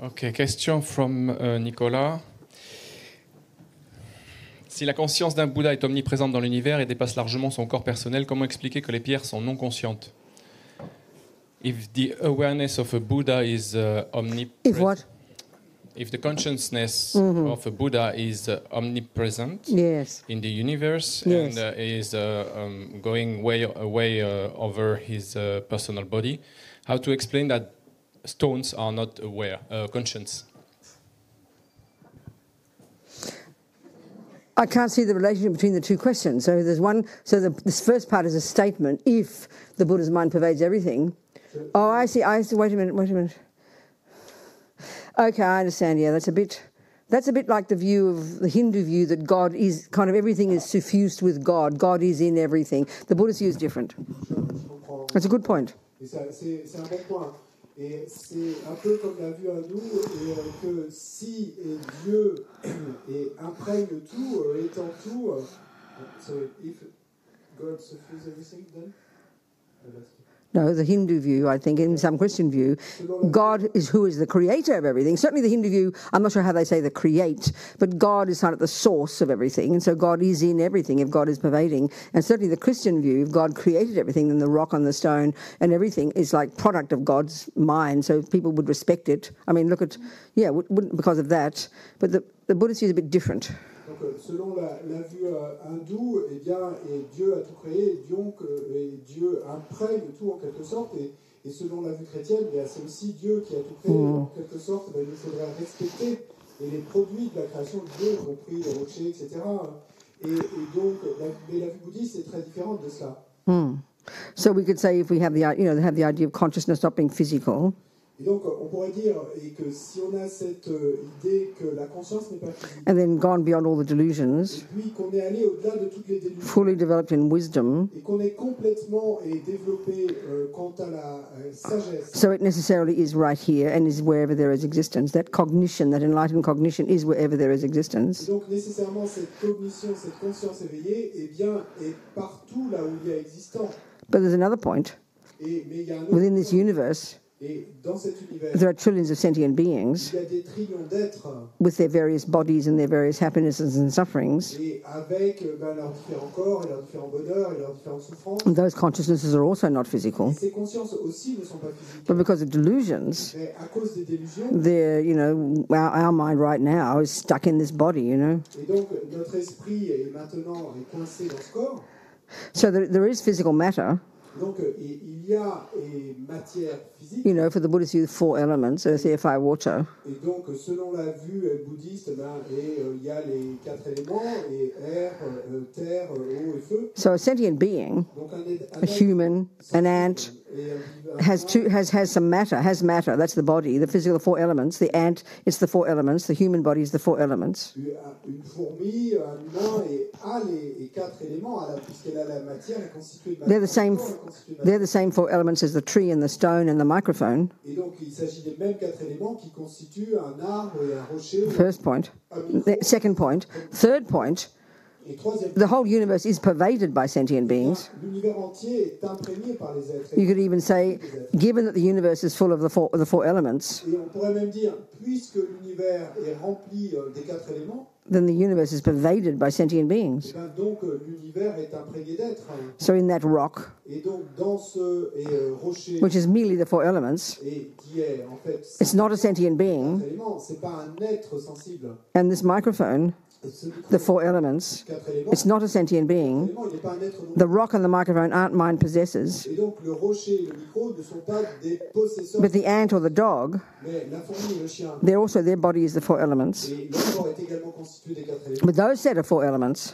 Ok, question from Nicolas. Si la conscience d'un Bouddha est omniprésente dans l'univers et dépasse largement son corps personnel, comment expliquer que les pierres sont non conscientes? If the awareness of a Buddha is omnipresent... If what? If the consciousness of a Buddha is omnipresent in the universe and is going way over his personal body, how to explain that stones are not aware, conscious? I can't see the relationship between the two questions. So there's one. So this first part is a statement. If the Buddha's mind pervades everything, oh, I see. Wait a minute. Okay, I understand. Yeah, that's a bit like the view of the Hindu view that God is kind of everything is suffused with God. God is in everything. The Buddhist view is different. That's a good point. C'est un bon point. Et c'est un peu comme la vue hindoue, que si Dieu imprègne tout, étend tout, so if God suffuses everything, then? No, the Hindu view, I think, in some Christian view, God is who is the creator of everything. Certainly the Hindu view, I'm not sure how they say the create, but God is kind of the source of everything, and so God is in everything if God is pervading. And certainly the Christian view, if God created everything, then the rock and the stone and everything is like product of God's mind, so people would respect it. I mean, look at, wouldn't because of that, but the Buddhist view is a bit different. Donc, selon la vue hindoue, eh bien, Dieu a tout créé, donc Dieu imprègne tout en quelque sorte, et selon la vue chrétienne, c'est aussi Dieu qui a tout créé, en quelque sorte, il nous faudrait respecter les produits de la création de Dieu, y compris les rochers, etc. Et donc, mais la vue bouddhiste est très différente de cela. So we could say if we have the idea of consciousness not being physical. Et donc, on pourrait dire que si on a cette idée que la conscience n'est pas physique, and then gone beyond all the delusions, et puis qu'on est allé au-delà de toutes les délusions, fully developed in wisdom, et qu'on est complètement développé quant à la sagesse. So it necessarily is right here and is wherever there is existence. That cognition, that enlightened cognition, is wherever there is existence. Et donc nécessairement cette cognition, cette conscience éveillée, est partout là où il y a existence. But there's another point. Mais il y a un autre within this universe. Et dans cet univers, there are trillions of sentient beings il y a des trillions d'êtres with their various bodies and their various happinesses and sufferings. Et avec leurs différents corps et leurs différents bonheurs et leurs différentes souffrances. And those consciousnesses are also not physical. Et ces consciences aussi ne sont pas physiques. But because of delusions, mais à cause des délusions, our mind right now is stuck in this body, Et donc notre esprit est maintenant coincé dans ce corps. So there is physical matter. Donc il y a matière physique. For the Buddhist view, 4 elements: earth, air, fire, water. Et donc selon la vue bouddhiste, il y a les 4 éléments, et air, terre, eau et feu. So a sentient being, donc a human, an ant, has some matter. Has matter. That's the body. The physical, the 4 elements. The ant, it's the 4 elements. The human body is the 4 elements. Une fourmi, un humain, a les 4 éléments, puisqu'elle a la matière, est constituée de matière. They're the same 4 elements as the tree and the stone and the microphone. Et donc il s'agit des mêmes 4 éléments qui constituent un arbre et un rocher. First point. Second point. Third point. The whole universe is pervaded by sentient beings. L'univers entier est imprégné par les êtres. You could even say, given that the universe is full of the four elements, et on pourrait même dire, puisque l'univers est rempli des 4 éléments, then the universe is pervaded by sentient beings. Donc l'univers est imprégné d'êtres. So in that rock, et donc dans ce rocher, which is merely the 4 elements, et qui est en fait, it's not a sentient being. C'est pas un être sensible. And this microphone, the 4 elements, it's not a sentient being. The rock and the microphone aren't mind possessors. But the ant or the dog, their body is the 4 elements. But those set of 4 elements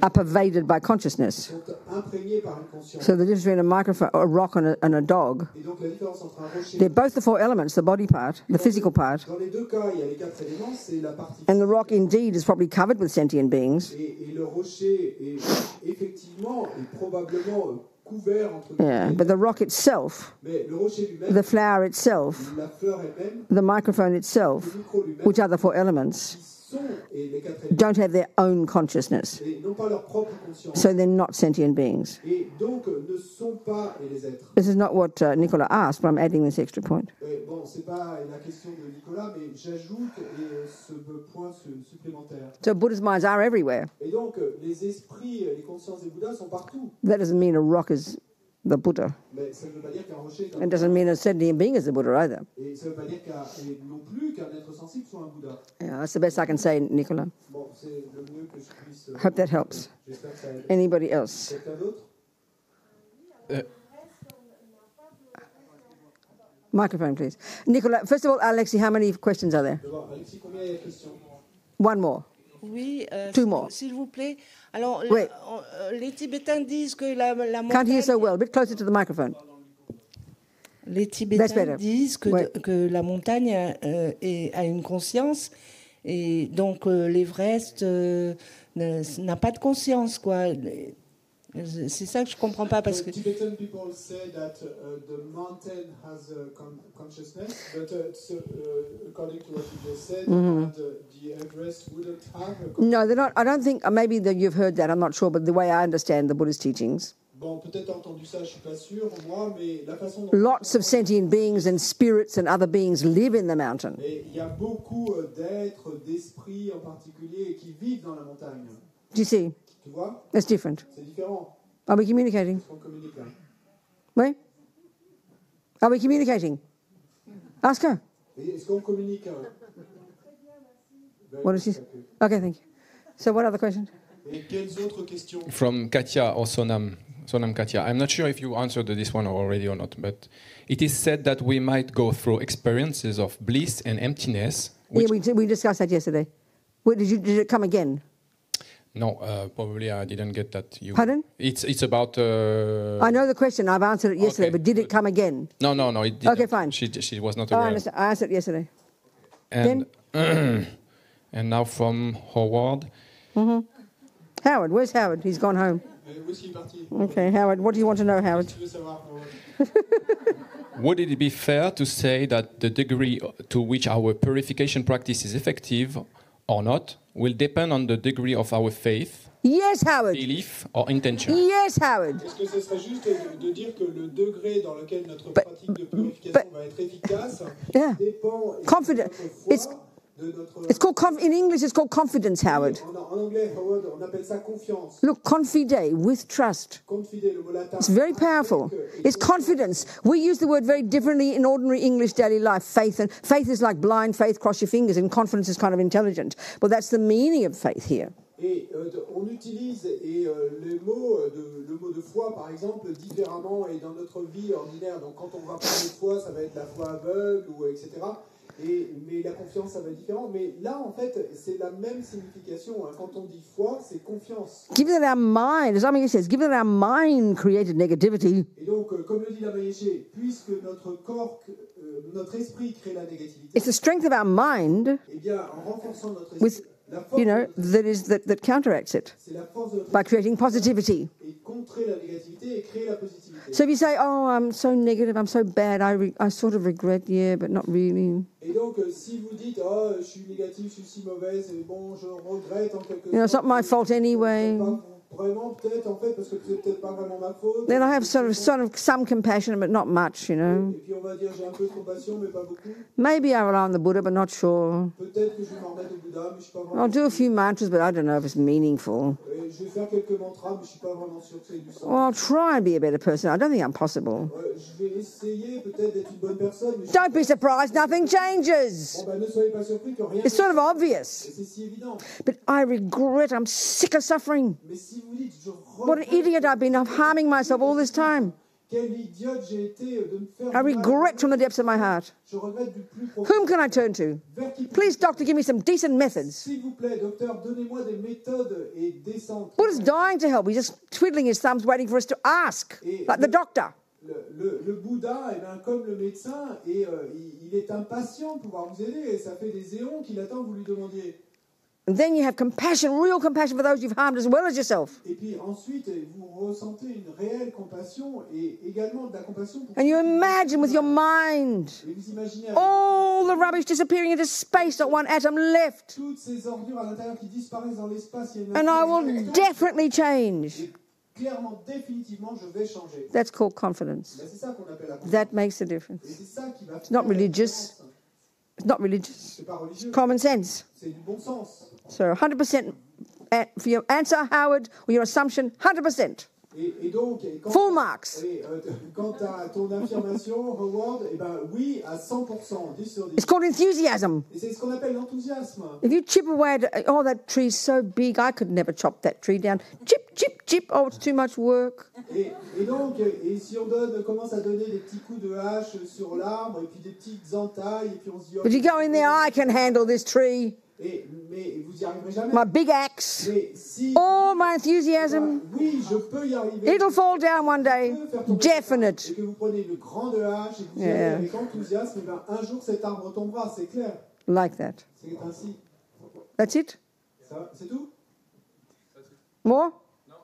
are pervaded by consciousness. So the difference between a microphone, a rock and a dog, they're both the 4 elements, the body part, the physical part. And the rock indeed is probably covered with sentient beings. Yeah, but the rock itself, the flower itself, the microphone itself, which are the 4 elements, don't have their own consciousness. So they're not sentient beings. This is not what Nicola asked, but I'm adding this extra point. So Buddha's minds are everywhere. That doesn't mean a rock is the Buddha. It doesn't mean a sentient being is the Buddha either. Yeah, that's the best I can say, Nicola. Hope that helps. Anybody else? Microphone, please. Nicola, first of all, Alexis, how many questions are there? One more. Oui, Two more. S'il vous plaît. Alors, les Tibétains disent que la montagne... Can't hear so well. A bit closer to the microphone. Les Tibétains disent que la montagne a une conscience et donc l'Everest n'a pas de conscience, quoi. C'est ça que je comprends pas parce que. Tibetan people say that the mountain has a consciousness, but according to what you just said, the Everest wouldn't have a consciousness. No, they're not. I don't think. Maybe that you've heard that. I'm not sure, but the way I understand the Buddhist teachings. Bon, peut-être entendu ça, je suis pas sûr, moi, mais la façon dont lots of sentient beings and spirits and other beings live in the mountain. Et il y a beaucoup d'êtres, d'esprits en particulier, qui vivent dans la montagne. Do you see? Tu vois? That's different. C'est différent. Are we communicating? On communique là. Oui? Are we communicating? Ask her. Est-ce qu'on communique? What is she? Okay, thank you. So what other questions? Et quelles autres questions? From Katya or Sonam Katya. I'm not sure if you answered this one already or not, but it is said that we might go through experiences of bliss and emptiness. Yeah, we discussed that yesterday. Did it come again? No, probably I didn't get that. Pardon? It's about... I know the question. I've answered it yesterday, okay, but did it come again? No, it didn't. Okay, fine. She was not aware. I understand. I answered it yesterday. And, and now from Howard. Mm-hmm. Howard, where's Howard? He's gone home. Okay, Howard, what do you want to know, Howard? Would it be fair to say that the degree to which our purification practice is effective or not will depend on the degree of our faith, yes, Howard, belief or intention? Yes, Howard. Est-ce que ce serait juste de dire que le degré dans lequel notre pratique de purification va être efficace dépend de notre foi? It's called in English. It's called confidence, Howard. En anglais, Howard, on appelle ça confiance. Look, confide with trust. Confide, le mot latin. It's very powerful. It's confidence. We use the word very differently in ordinary English daily life. Faith is like blind faith. Cross your fingers, and confidence is kind of intelligent. Well, that's the meaning of faith here. Et on utilise le mot de foi, par exemple, différemment et dans notre vie ordinaire. Donc, quand on va parler de foi, ça va être la foi aveugle ou etc. Mais la confiance, ça va être différent. Mais là, en fait, c'est la même signification. Quand on dit foi, c'est confiance. Given that our mind, as Amiga says, given that our mind created negativity. Et donc, comme le dit la Mayéché, puisque notre corps, notre esprit crée la négativité. It's the strength of our mind. Eh bien, en renforçant notre esprit. You know, that counteracts it by creating positivity. So if you say, "Oh, I'm so negative, I'm so bad, I sort of regret, yeah, but not really." Et donc, si vous dites, "Oh, je suis négatif, je suis si mauvaise, et bon, je regrette en quelque sorte." You know, it's not my fault anyway. Vraiment, peut-être, en fait, parce que c'est peut-être pas vraiment ma faute. Then I have sort of some compassion, but not much, you know. Et puis on va dire, j'ai un peu de compassion, mais pas beaucoup. Maybe I rely on the Buddha, but not sure. Peut-être que je vais m'en remettre au Bouddha, mais je suis pas vraiment. I'll do a few mantras, but I don't know if it's meaningful. Je vais faire quelques mantras, mais je suis pas vraiment sûr que c'est du sens. Well, I'll try and be a better person. I don't think I'm possible. Je vais essayer peut-être d'être une bonne personne. Mais don't be surprised, nothing changes. Bon, ben, ne soyez pas surpris que rien. It's sort of obvious. C'est si évident. But I regret. I'm sick of suffering. Mais si vous dites, what an idiot I've been. I'm harming myself all this time. Quel idiote j'ai été de me faire I regret from the depths of my heart. Je regrette du plus profond. Whom can I turn to? Please, doctor, give me some decent methods. S'il vous plaît, docteur, donnez-moi des méthodes et décentes. Buddha's dying to help. He's just twiddling his thumbs, waiting for us to ask, like the doctor. Le Bouddha, eh bien, comme le médecin, et il est impatient de pouvoir vous aider. Et ça fait des éons qu'il attend que vous lui demandiez. And then you have compassion, real compassion for those you've harmed as well as yourself. Et puis ensuite, vous ressentez une réelle compassion et également de la compassion pour. And you imagine with your mind Et vous imaginez all the rubbish disappearing into space, not one atom left. toutes ces ordures à l'intérieur qui disparaissent dans l'espace. And I will definitely change. Et clairement, définitivement, je vais changer. That's called confidence. Ben, c'est ça qu'on appelle la confiance. That makes a difference. Et c'est ça qui va It's not religious. It's not religious. C'est pas religieux. It's common sense. C'est du bon sens. So 100% for your answer, Howard, or your assumption, 100%. Et donc, Full marks. Quant à ton affirmation, Howard, eh ben oui, à 100%, 10 sur 10. It's called enthusiasm. Et c'est ce qu'on appelle l'enthousiasme. If you chip away at, oh, that tree's so big, I could never chop that tree down. Chip, chip, chip, oh, it's too much work. Et donc, si on commence à donner des petits coups de hache sur l'arbre, et puis des petites entailles, et puis on se dit... Oh, But you go in there, I can handle this tree. Mais vous n'y arriverez jamais. My big axe, Mais si, all my enthusiasm, oui, je peux y arriver. it'll fall down one day, definite. Et que vous prenez une grande hache et que vous y allez avec enthousiasme, et ben, un jour cet arbre tombera, c'est clair. Like that. C'est ainsi. That's it? C'est tout? More? No.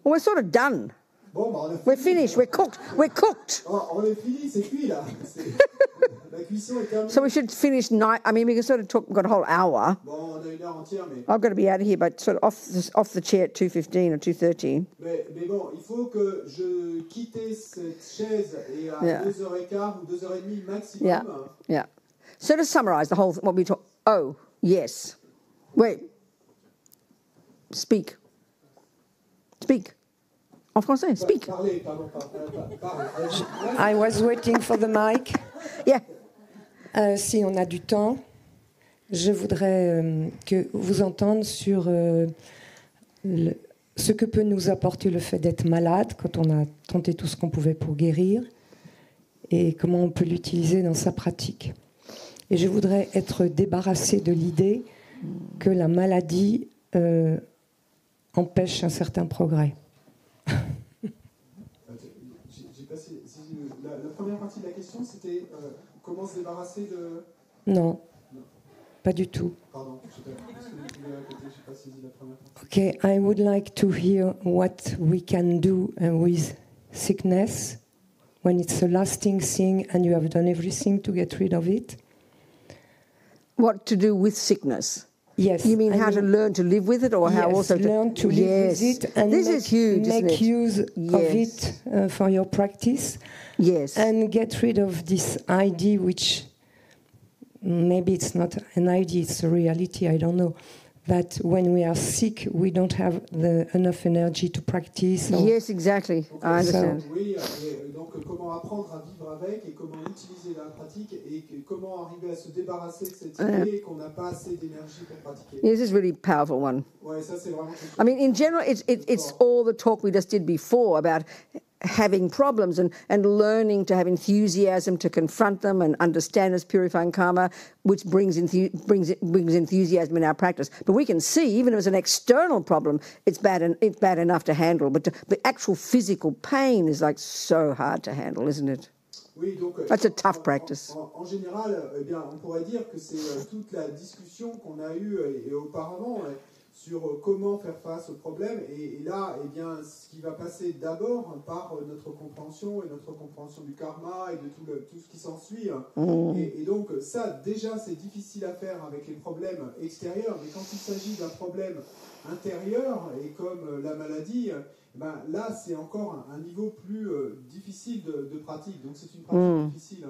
Well, we're sort of done. Bon, bah, We're finished. We're cooked. We're cooked. Oh, on est fini, c'est cuit là. La cuisson est terminée. So we should finish night. I mean, we can sort of talk. We've got a whole hour. Bon, on a une heure entière, mais. I've got to be out of here, but sort of off the chair at 2:15 or 2:30. Mais bon, il faut que je quitte cette chaise et à 2h15 ou 2h30 maximum. Yeah. Yeah. So to summarise the whole what we talk. Oh yes. Wait. Speak. Speak. En français, speak. Parlez, pardon. I was waiting for the mic. Yeah. Si on a du temps, je voudrais que vous entendre sur ce que peut nous apporter le fait d'être malade quand on a tenté tout ce qu'on pouvait pour guérir et comment on peut l'utiliser dans sa pratique. Et je voudrais être débarrassée de l'idée que la maladie empêche un certain progrès. La première partie de la question, c'était comment se débarrasser de... Non, pas du tout. Pardon, est-ce que vous pouvez répéter, je n'ai pas saisi la première partie. Okay, I would like to hear what we can do with sickness when it's a lasting thing and you have done everything to get rid of it. What to do with sickness? Yes. You mean how to learn to live with it, or how also to learn to live with it and this is huge, make use of it for your practice. Yes. And get rid of this idea, which maybe it's not an idea, it's a reality, I don't know, that when we are sick, we don't have enough energy to practice. Yes, exactly. I understand. Oui, donc comment apprendre à vivre avec et comment utiliser la pratique et comment arriver à se débarrasser de cette idée qu'on n'a pas assez d'énergie pour pratiquer. This is a really powerful one. Ouais, ça c'est vraiment. I mean, in general, it's all the talk we just did before about having problems and learning to have enthusiasm to confront them and understand as purifying karma, which brings enthusiasm in our practice. But we can see, even if it's an external problem, it's bad enough to handle. But the actual physical pain is like so hard to handle, isn't it? Oui, donc, that's a tough practice. En général, eh bien, on pourrait dire que c'est toute la discussion qu'on a eue auparavant sur comment faire face au problème. Et là, eh bien, ce qui va passer d'abord par notre compréhension et notre compréhension du karma et de tout ce qui s'ensuit. Et donc, ça, déjà, c'est difficile à faire avec les problèmes extérieurs. Mais quand il s'agit d'un problème intérieur, et comme la maladie, ben, là, c'est encore un niveau plus difficile de pratique. Donc, c'est une pratique difficile.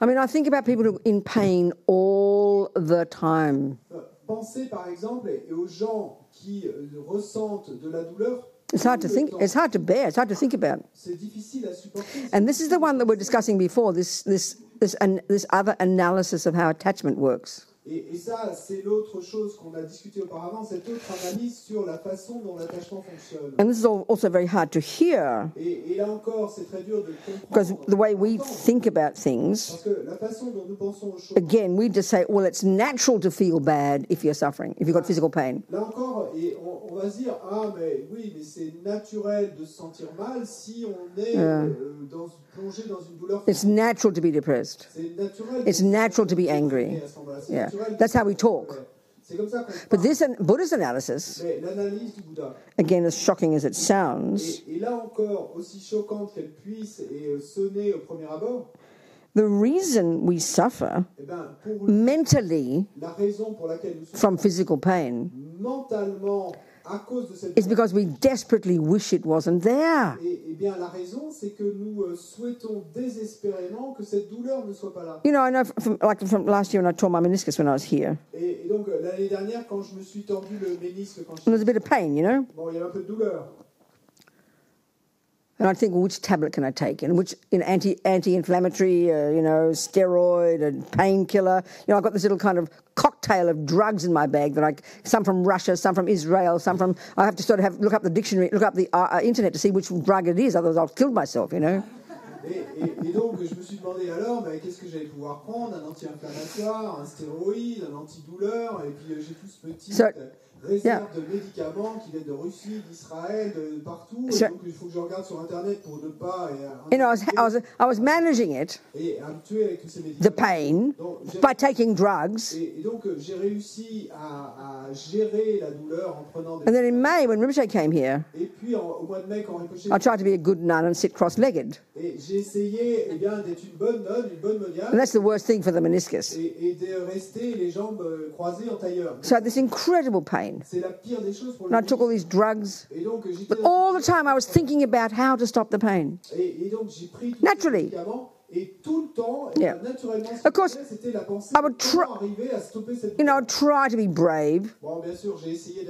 I mean, I think about people who are in pain all the time. Pensez par exemple aux gens qui ressentent de la douleur. It's hard to think. It's hard to bear. It's hard to think about. C'est difficile à supporter. And this is the one that we're discussing before. This other analysis of how attachment works. Et ça, c'est l'autre chose qu'on a discuté auparavant, cette autre analyse sur la façon dont l'attachement fonctionne. And this is also very hard to hear. Et là encore, c'est très dur de comprendre. Because the way we think about things, parce que la façon dont nous pensons aux choses. Again, we just say, well, it's natural to feel bad if you're suffering, if you've got physical pain. Là encore, et on va se dire, ah, mais oui, mais c'est naturel de se sentir mal si on est plongé dans une douleur. It's natural to be depressed. C'est naturel. It's natural to be angry. Yeah, that's how we talk. But this Buddha's analysis, l'analyse du Bouddha, again as shocking as it sounds, et là encore, aussi choquante qu'elle puisse et sonner au premier abord, the reason we suffer mentally from physical pain is because we desperately wish it wasn't there. La raison, c'est que nous souhaitons désespérément que cette douleur ne soit pas là. You know, I know from last year when I tore my meniscus when I was here. Et donc l'année dernière, quand je me suis tordu le ménisque, quand there's a bit of pain, you know. Bon, il y avait un peu de douleur. And I'd think, well, which tablet can I take? And which anti-inflammatory, steroid and painkiller. You know, I've got this little kind of cocktail of drugs in my bag that some from Russia, some from Israel, some from. I have to sort of look up the dictionary, look up the internet to see which drug it is. Otherwise, I'll kill myself. You know. Et donc, je me suis demandé alors, mais qu'est-ce que j'allais pouvoir prendre? Un anti-inflammatoire, un stéroïde, un antidouleur, et puis j'ai tout ce petit réserve de médicaments qui viennent de Russie, d'Israël, de partout. Et donc, il faut que je regarde sur Internet pour ne pas... I was managing it, the pain, by taking drugs. Et donc, j'ai réussi à gérer la douleur en prenant des... And then in May, when Rinpoche came here, et puis, au mois de mai, quand Rinpoche... I tried to be a good nun and sit cross-legged. Et j'ai essayé d'être une bonne nonne, une bonne moniale. And that's the worst thing for the meniscus. Et de rester les jambes croisées en tailleur. So I had this incredible pain. C'est la pire des choses pour le and I took all these drugs. Et donc, but all the time I was thinking about how to stop the pain. Et donc, j'ai pris naturally. Et tout le temps, naturellement, of course, c'était la pensée I would I'd try to be brave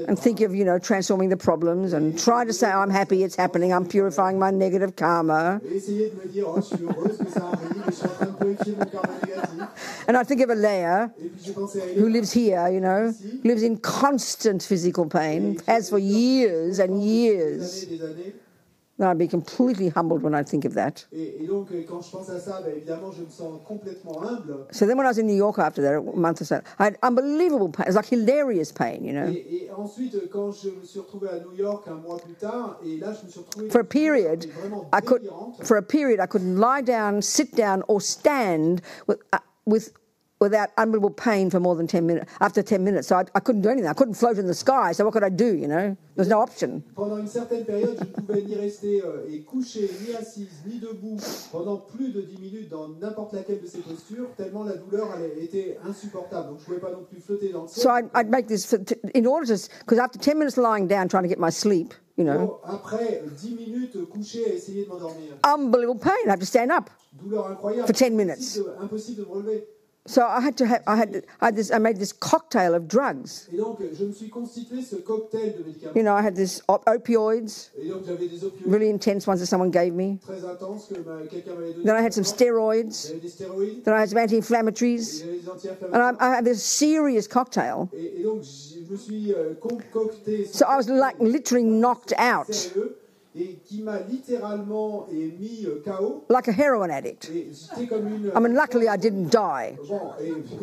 and think of, transforming the problems and try to say, I'm happy it's happening, I'm purifying my negative karma. And I think of Alea, who lives here, lives in constant physical pain, has for years and years. I'd be completely humbled when I think of that. So then when I was in New York after that, a month or so, I had unbelievable pain. It was like hilarious pain, For a period, I couldn't lie down, sit down, or stand without unbelievable pain for more than 10 minutes. After 10 minutes, so I couldn't do anything. I couldn't float in the sky. So what could I do? There's no option. Pendant une certaine période, je ne pouvais ni rester couché, ni assise, ni debout pendant plus de 10 minutes dans n'importe laquelle de ces postures, tellement la douleur était insupportable. Donc je pouvais pas non plus flotter dans le ciel. So I'd make this in order to, because after 10 minutes lying down trying to get my sleep, Après 10 minutes couché à essayer de m'endormir. Unbelievable pain. I had to stand up. Douleur incroyable. For 10 minutes. Impossible de me relever. So I made this cocktail of drugs. Et donc, je me suis constitué ce cocktail de médicaments. I had this opioids. Et donc, j'avais des opioïdes. Really intense ones that someone gave me. Très intenses que quelqu'un m'avait donné. Then I had some steroids. J'avais des stéroïdes. Then I had some anti-inflammatories. J'avais des anti-inflammatoires. And I had this serious cocktail. Et donc, je me suis concocté. So I was literally knocked out. Et qui m'a littéralement mis KO. Like a heroin addict. I mean, luckily I didn't die.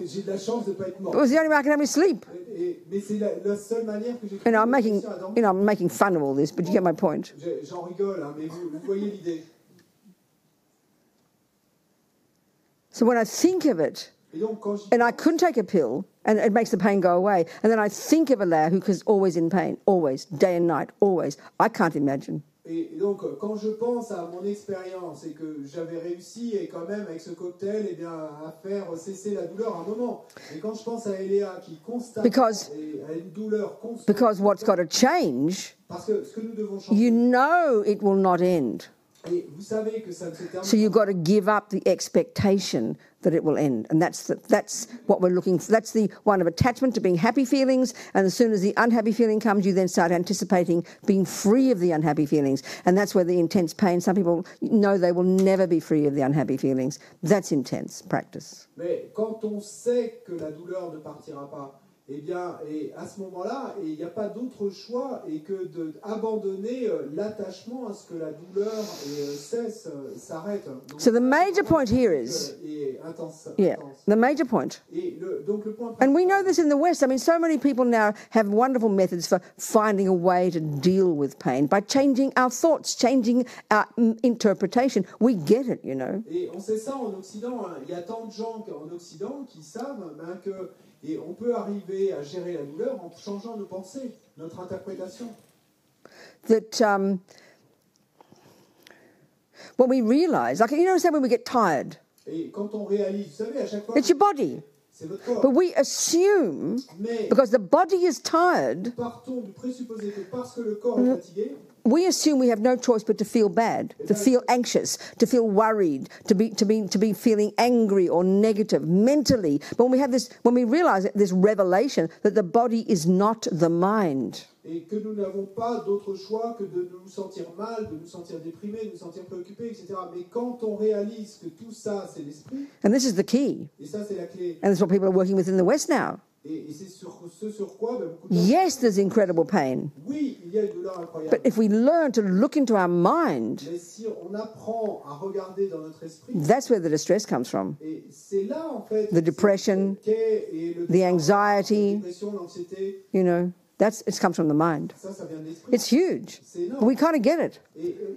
J'ai de la chance de pas être mort. It was the only way I could have me sleep. Mais c'est la seule manière que j'ai trouvé. I'm making fun of all this, but you get my point. J'en rigole, hein, mais vous voyez l'idée. So when I think of it, and I couldn't take a pill, and it makes the pain go away, and then I think of Alea, who is always in pain, always, day and night, always. I can't imagine. Et donc, quand je pense à mon expérience et que j'avais réussi, et quand même avec ce cocktail, à faire cesser la douleur à un moment. Et quand je pense à Eléa qui constate à une douleur constante. Because what's got to change, parce que ce que nous devons changer, it will not end. Et vous savez que ça ne se termine. So you've got to give up the expectation that it will end, and that's what we're looking for. That's the one of attachment to being happy feelings, and as soon as the unhappy feeling comes, you then start anticipating being free of the unhappy feelings, and that's where the intense pain. Some people know they will never be free of the unhappy feelings. That's intense practice. Mais quand on sait que la douleur ne partira pas, eh bien, et à ce moment-là, il n'y a pas d'autre choix et que d'abandonner l'attachement à ce que la douleur cesse, s'arrête. So the major point here is, et intense. Yeah, the major point. Donc le point and we know this in the West. I mean, so many people now have wonderful methods for finding a way to deal with pain by changing our thoughts, changing our interpretation. We get it, you know. Et on sait ça en Occident. Hein. Il y a tant de gens en Occident qui savent que et on peut arriver à gérer la douleur en changeant nos pensées, notre interprétation. That when we realize, like, you know, say when we get tired, et quand on réalise, vous savez, à chaque fois, it's your body. C'est votre corps. But we assume, because the body is tired, partons du présupposé que parce que le corps est fatigué, we assume we have no choice but to feel bad, to feel anxious, to feel worried, to be feeling angry or negative mentally. But when we have this, when we realize this revelation that the body is not the mind. Et que nous n'avons pas d'autre choix que de nous sentir mal, de nous sentir déprimés, de nous sentir préoccupés, etc. Mais quand on réalise que tout ça, c'est l'esprit, and this is the key, et ça c'est la clé, and that's what people are working with in the West now. Et c'est ce sur quoi beaucoup de gens... Yes, there's incredible pain. Oui, il y a une douleur incroyable. But if we learn to look into our mind, mais si on apprend à regarder dans notre esprit, that's where the distress comes from. Et c'est là en fait the depression, the anxiety, la dépression, l'anxiété, you know. It comes from the mind. Ça vient de l'esprit. It's huge. We kind of get it.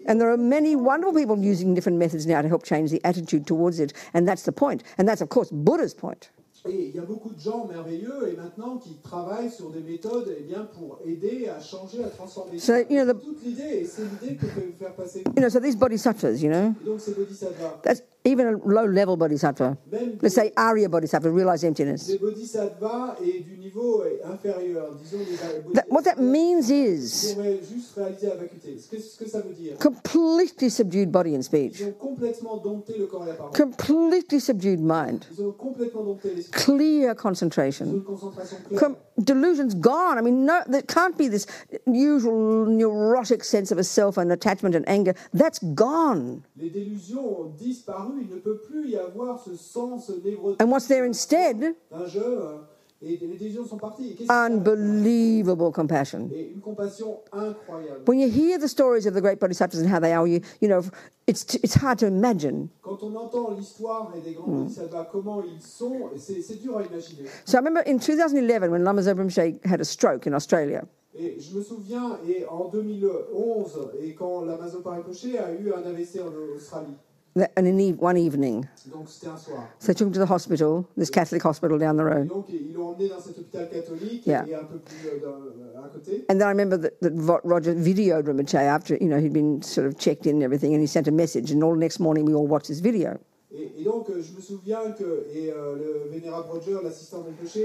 And there are many wonderful people using different methods now to help change the attitude towards it. And that's the point. And that's, of course, Buddha's point. Et il y a beaucoup de gens merveilleux et maintenant qui travaillent sur des méthodes pour aider à changer, à transformer. So, you know, toute l'idée, et c'est l'idée que peut faire passer. You know, so these bodhisattvas, you know. Et donc ces bodhisattvas. That's even a low-level bodhisattva. Let's say Arya bodhisattva, realize emptiness. Des bodhisattvas et du niveau inférieur, disons what that means is juste réaliser la vacuité. Ce que ça veut dire. Completely subdued body and speech. Ils ont complètement dompté le corps et la parole. Completely subdued mind. Ils ont complètement dompté l'esprit. Clear concentration. Delusion's gone. I mean, no, there can't be this usual neurotic sense of a self and attachment and anger. That's gone. Les délusions ont disparu. Il ne peut plus y avoir ce sens névrotique. And what's there instead? Un jeu. Et les délusions sont parties. Unbelievable compassion. Et une compassion incroyable. When you hear the stories of the great bodhisattvas and how they are, you know, it's hard to imagine. Quand on entend l'histoire des grands bodhisattvas, comment ils sont, c'est dur à imaginer. So I remember in 2011 when Lama Zopa Rinpoche had a stroke in Australia. Et je me souviens, et en 2011, et quand Lama Zopa Rinpoche a eu un AVC en Australie. And one evening. Donc c'était un soir. So they took him to the hospital, this Catholic hospital down the road. Donc ils l'ont emmené dans cet hôpital catholique et un peu plus à côté. And then I remember that Roger videoed Rinpoche after, you know, he'd been sort of checked in and everything, and he sent a message, and all the next morning we all watched his video. Et donc, je me souviens que le Vénérable Roger, l'assistant de Rinpoche,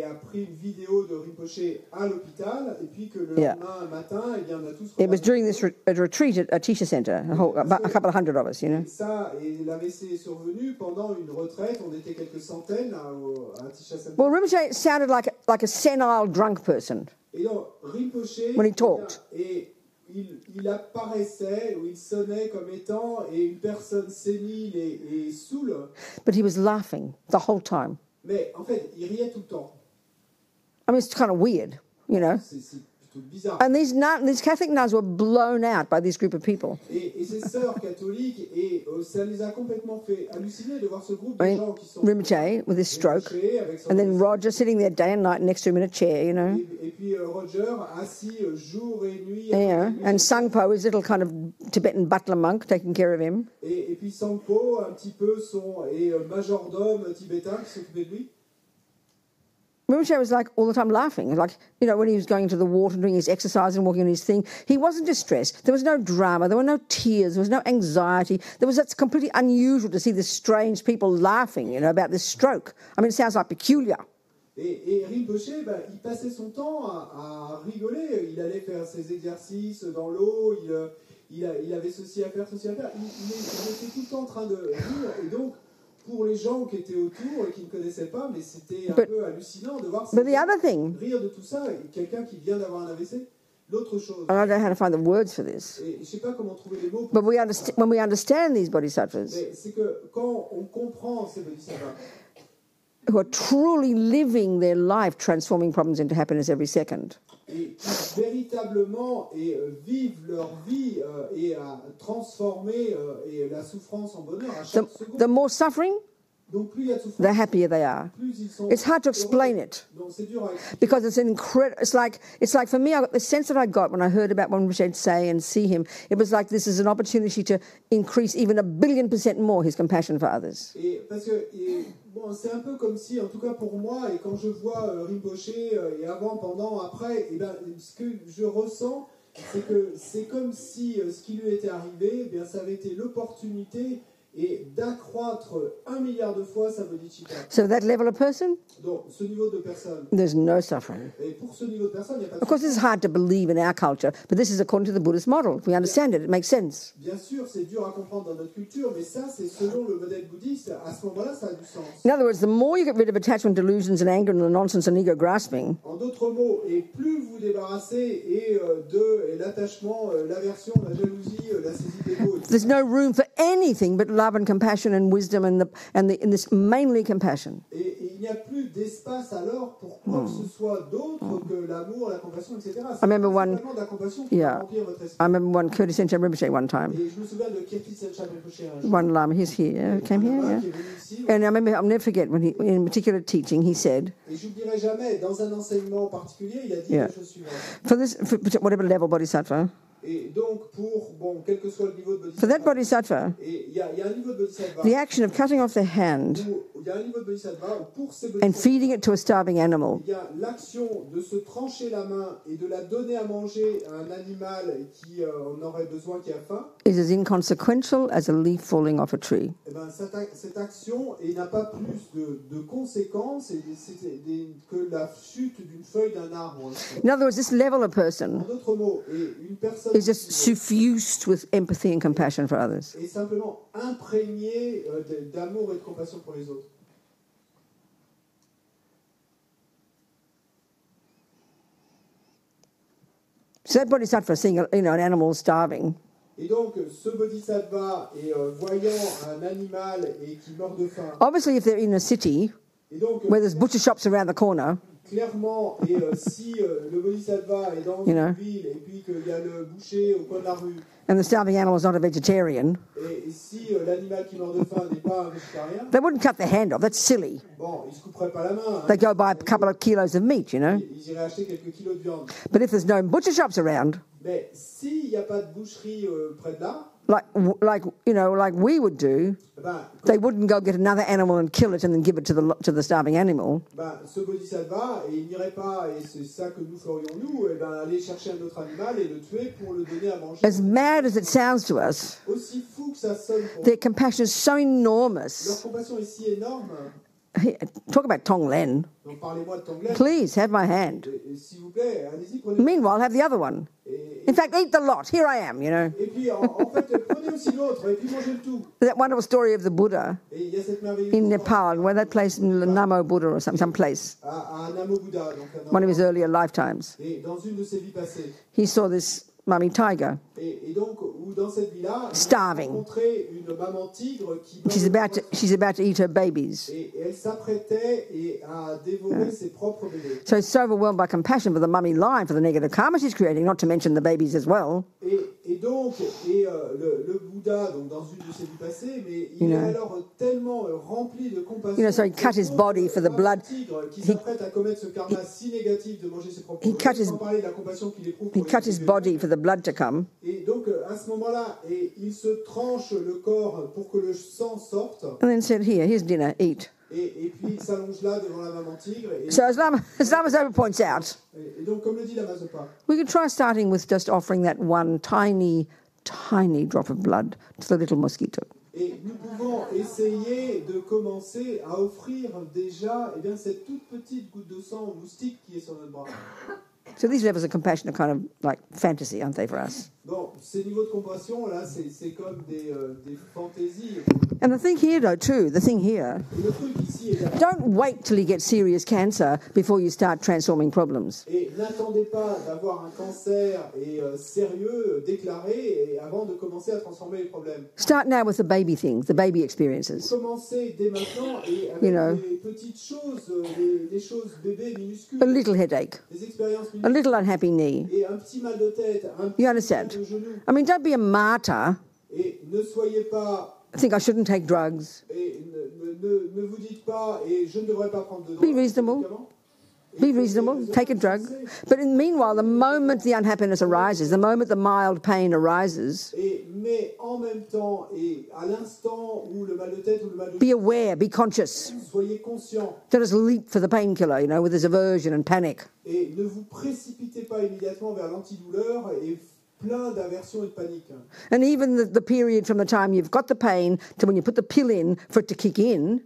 a pris une vidéo de Rinpoche à l'hôpital, et puis que le lendemain matin, on a tous regardé. It was during this retreat at Tisha Center, a couple of hundred of us, you know. Et l'AVC est survenu pendant une retraite, on était quelques centaines à Tisha Center. Well, Rinpoche sounded like a senile drunk person. Et donc, Rinpoche, when he talked. Il apparaissait, ou il sonnait comme étant une personne sénile et saoule. But he was laughing the whole time. Mais en fait, il riait tout le temps. I mean, it's kind of weird, you know. C'est plutôt bizarre. And these Catholic nuns were blown out by this group of people. Et ces sœurs catholiques, ça les a complètement fait halluciner de voir ce groupe de gens qui sont... Rinpoche with his stroke, and then Roger sitting there day and night next to him in a chair, you know. Et puis Roger assis jour et nuit. Yeah, and Sangpo, his little kind of Tibetan butler monk, taking care of him. Et puis Sangpo, un petit peu son majordome tibétain qui s'occupait de lui. Rinpoche was like all the time laughing, like, you know, when he was going into the water and doing his exercise and walking on his thing, he wasn't distressed. There was no drama, there were no tears, there was no anxiety. That's completely unusual to see this strange people laughing, you know, about this stroke. I mean, it sounds like peculiar. Et Rinpoche, il passait son temps à rigoler. Il allait faire ses exercices dans l'eau, il avait ceci à faire, ceci à faire. Il était tout le temps en train de rire, et donc, pour les gens qui étaient autour et qui ne connaissaient pas, mais c'était un peu hallucinant de voir rire de tout ça, quelqu'un qui vient d'avoir un AVC. L'autre chose. I don't know how to find the words for this. Et je sais pas comment trouver les mots. But when we understand these bodhisattvas, c'est que quand on comprend ces bodhisattvas, who are truly living their life, transforming problems into happiness every second. Et qui véritablement vivent leur vie et à transformer la souffrance en bonheur à chaque seconde. The more suffering, Donc, plus il y a de souffrance, the happier they are. plus ils sont It's hard to explain heureux. it Donc, c'est dur à expliquer. because it's incredible. It's like for me, I got the sense that I got when I heard about what Richard say and see him. It was like this is an opportunity to increase even 1,000,000,000% more his compassion for others. Et parce que bon, c'est un peu comme si, en tout cas pour moi, et quand je vois Rinpoche, et avant, pendant, après, et ben, ce que je ressens, c'est que c'est comme si ce qui lui était arrivé, eh bien, ça avait été l'opportunité et d'accroître 1 milliard de fois sa bodhicitta. So that level of person, Donc, ce niveau de personne. there's no suffering. Et pour ce niveau de personne, il n'y a pas de Of course, this is hard to believe in our culture, but this is according to the Buddhist model. If we understand it, it makes sense. Bien sûr, c'est dur à comprendre dans notre culture, mais ça, c'est selon le modèle bouddhiste. À ce moment-là, ça a du sens. In other words, the more you get rid of attachment, delusions, and anger, and the nonsense and ego grasping, En d'autres mots, et plus vous débarrassez et l'attachement, l'aversion, la jalousie, la saisie d'ego, there's no room for anything but love and compassion and wisdom and this mainly compassion. et il n'y a plus d'espace alors pour quoi que ce soit d'autre que l'amour, la compassion, etc. C'est remember one- principalement de la compassion qui va remplir votre esprit. I remember one Kurtis Senchen Rinpoche one time. Et je me souviens de Kirti Sencha Rinpoche un jour. One Lama, he's here, came here, Un yeah. qui est venu ici, And I remember, I'll never forget when he, in a particular teaching, he said, et je n'oublierai jamais, dans un enseignement particulier, il a dit Yeah. la chose suivante. for whatever level bodhisattva, Et donc, quel que soit le niveau de for that bodhisattva, bodhisattva, et il y a un niveau de bodhisattva, the action of cutting off the hand il y a un niveau de bodhisattva où pour ces and bodhisattvas, feeding it to a starving animal il y a l'action de se trancher la main et de la donner à manger à un animal qui en aurait besoin, qui a faim. is as inconsequential as a leaf falling off a tree. Eh ben, cette action n'a pas plus de conséquences que la chute d'une feuille d'un arbre. In other words, this level of En person d'autres mots, et une personne is just suffused with empathy and compassion for others. est simplement imprégnée d'amour et de compassion pour les autres. So that bodhisattva seeing an animal starving, Et donc, ce bodhisattva est voyant un animal et qui meurt de faim. obviously if they're in a city Et donc, where there's butcher shops around the corner, clairement, et si le bodhisattva est dans You une know. ville et puis qu'il y a le boucher au coin de la rue, and the starving animal is not a vegetarian, et si l'animal qui meurt de faim n'est pas un végétarien, they wouldn't cut the hand off. That's silly. bon, ils ne se couperaient pas la main. Hein. They go buy a couple of kilos of meat, you know. Ils iraient acheter quelques kilos de viande. But if there's no butcher shops around, Mais s'il n'y a pas de boucherie près de là, like we would do, ben, they wouldn't go get another animal and kill it and then give it to the starving animal. ce bodhisattva, et il n'irait pas, et c'est ça que nous ferions nous, et ben, aller chercher un autre animal et le tuer pour le donner à manger. As mad as it sounds to us, Aussi fou que ça sonne pour their compassion is so leur enormous. compassion est si énorme. Talk about Tonglen. Donc parlez-moi de Tonglen. Please have my hand. Et s'il vous plaît, allez-y, prenez. Meanwhile, have the other one. In fact, eat the lot. Here I am, you know. Et puis en fait, prenez aussi l'autre, et puis mangez le tout. That wonderful story of the Buddha Et il y a cette merveilleuse in Nepal, where that place in Namo Buddha or some place, à Namo Buddha, donc one of his earlier lifetimes. et dans une de ses vies passées. He saw this mummy tiger. Et donc, où dans cette vie-là, Starving. il a rencontré une maman tigre qui She's about to eat her babies. et elle s'apprêtait à dévorer ses propres bébés. So he's so overwhelmed by compassion for the mummy lion, for the negative karma she's creating, not to mention the babies as well. Et donc, le Bouddha, donc dans une de ses vies passées, mais il You est know. alors tellement rempli de compassion. You know, so he cut his body for the blood. Tigre qui s'apprête à commettre ce karma si négatif de manger ses propres He bébés, cut his- sans parler de la compassion qu'il éprouve He pour cut les his bébés. body for the blood to come. Et donc, à ce moment-là, il se tranche le corps pour que le sang sorte, And then said, here's dinner, eat. et puis il s'allonge là devant la maman tigre. So as Lama Zopa points out, Et donc, comme le dit la Mazopa, we could try starting with just offering that one tiny drop of blood to the little mosquito. et nous pouvons essayer de commencer à offrir déjà cette toute petite goutte de sang au moustique qui est sur notre bras. So these levels of compassion are kind of like fantasy, aren't they, for us? Donc, ces niveaux de compassion, là, c'est comme des fantaisies. And the thing here, though, too, the thing here, Et le truc ici est là. don't wait till you get serious cancer before you start transforming problems. Et n'attendez pas d'avoir un cancer sérieux déclaré et avant de commencer à transformer les problèmes. Start now with the baby things, the baby experiences. Commencez dès maintenant et avec You know. les petites choses, les choses bébés minuscules, A little headache, des expériences a minuscules little unhappy knee. et un petit mal de tête, un petit You mal understand? de genou. I mean, don't be a martyr Et ne soyez pas think I shouldn't take drugs. Et ne vous dites pas, et je ne devrais pas prendre de drogue. Be reasonable. Be reasonable, take a drug. But meanwhile, the moment the unhappiness arises, the moment the mild pain arises, mais en même temps, et à l'instant où le mal de tête ou le mal de be aware, be conscious. Soyez conscient. Don't just leap for the painkiller, you know, with this aversion and panic. Et ne vous précipitez pas immédiatement vers l'antidouleur et plein d'aversion et de panique. And even the period from the time you've got the pain to when you put the pill in for it to kick in,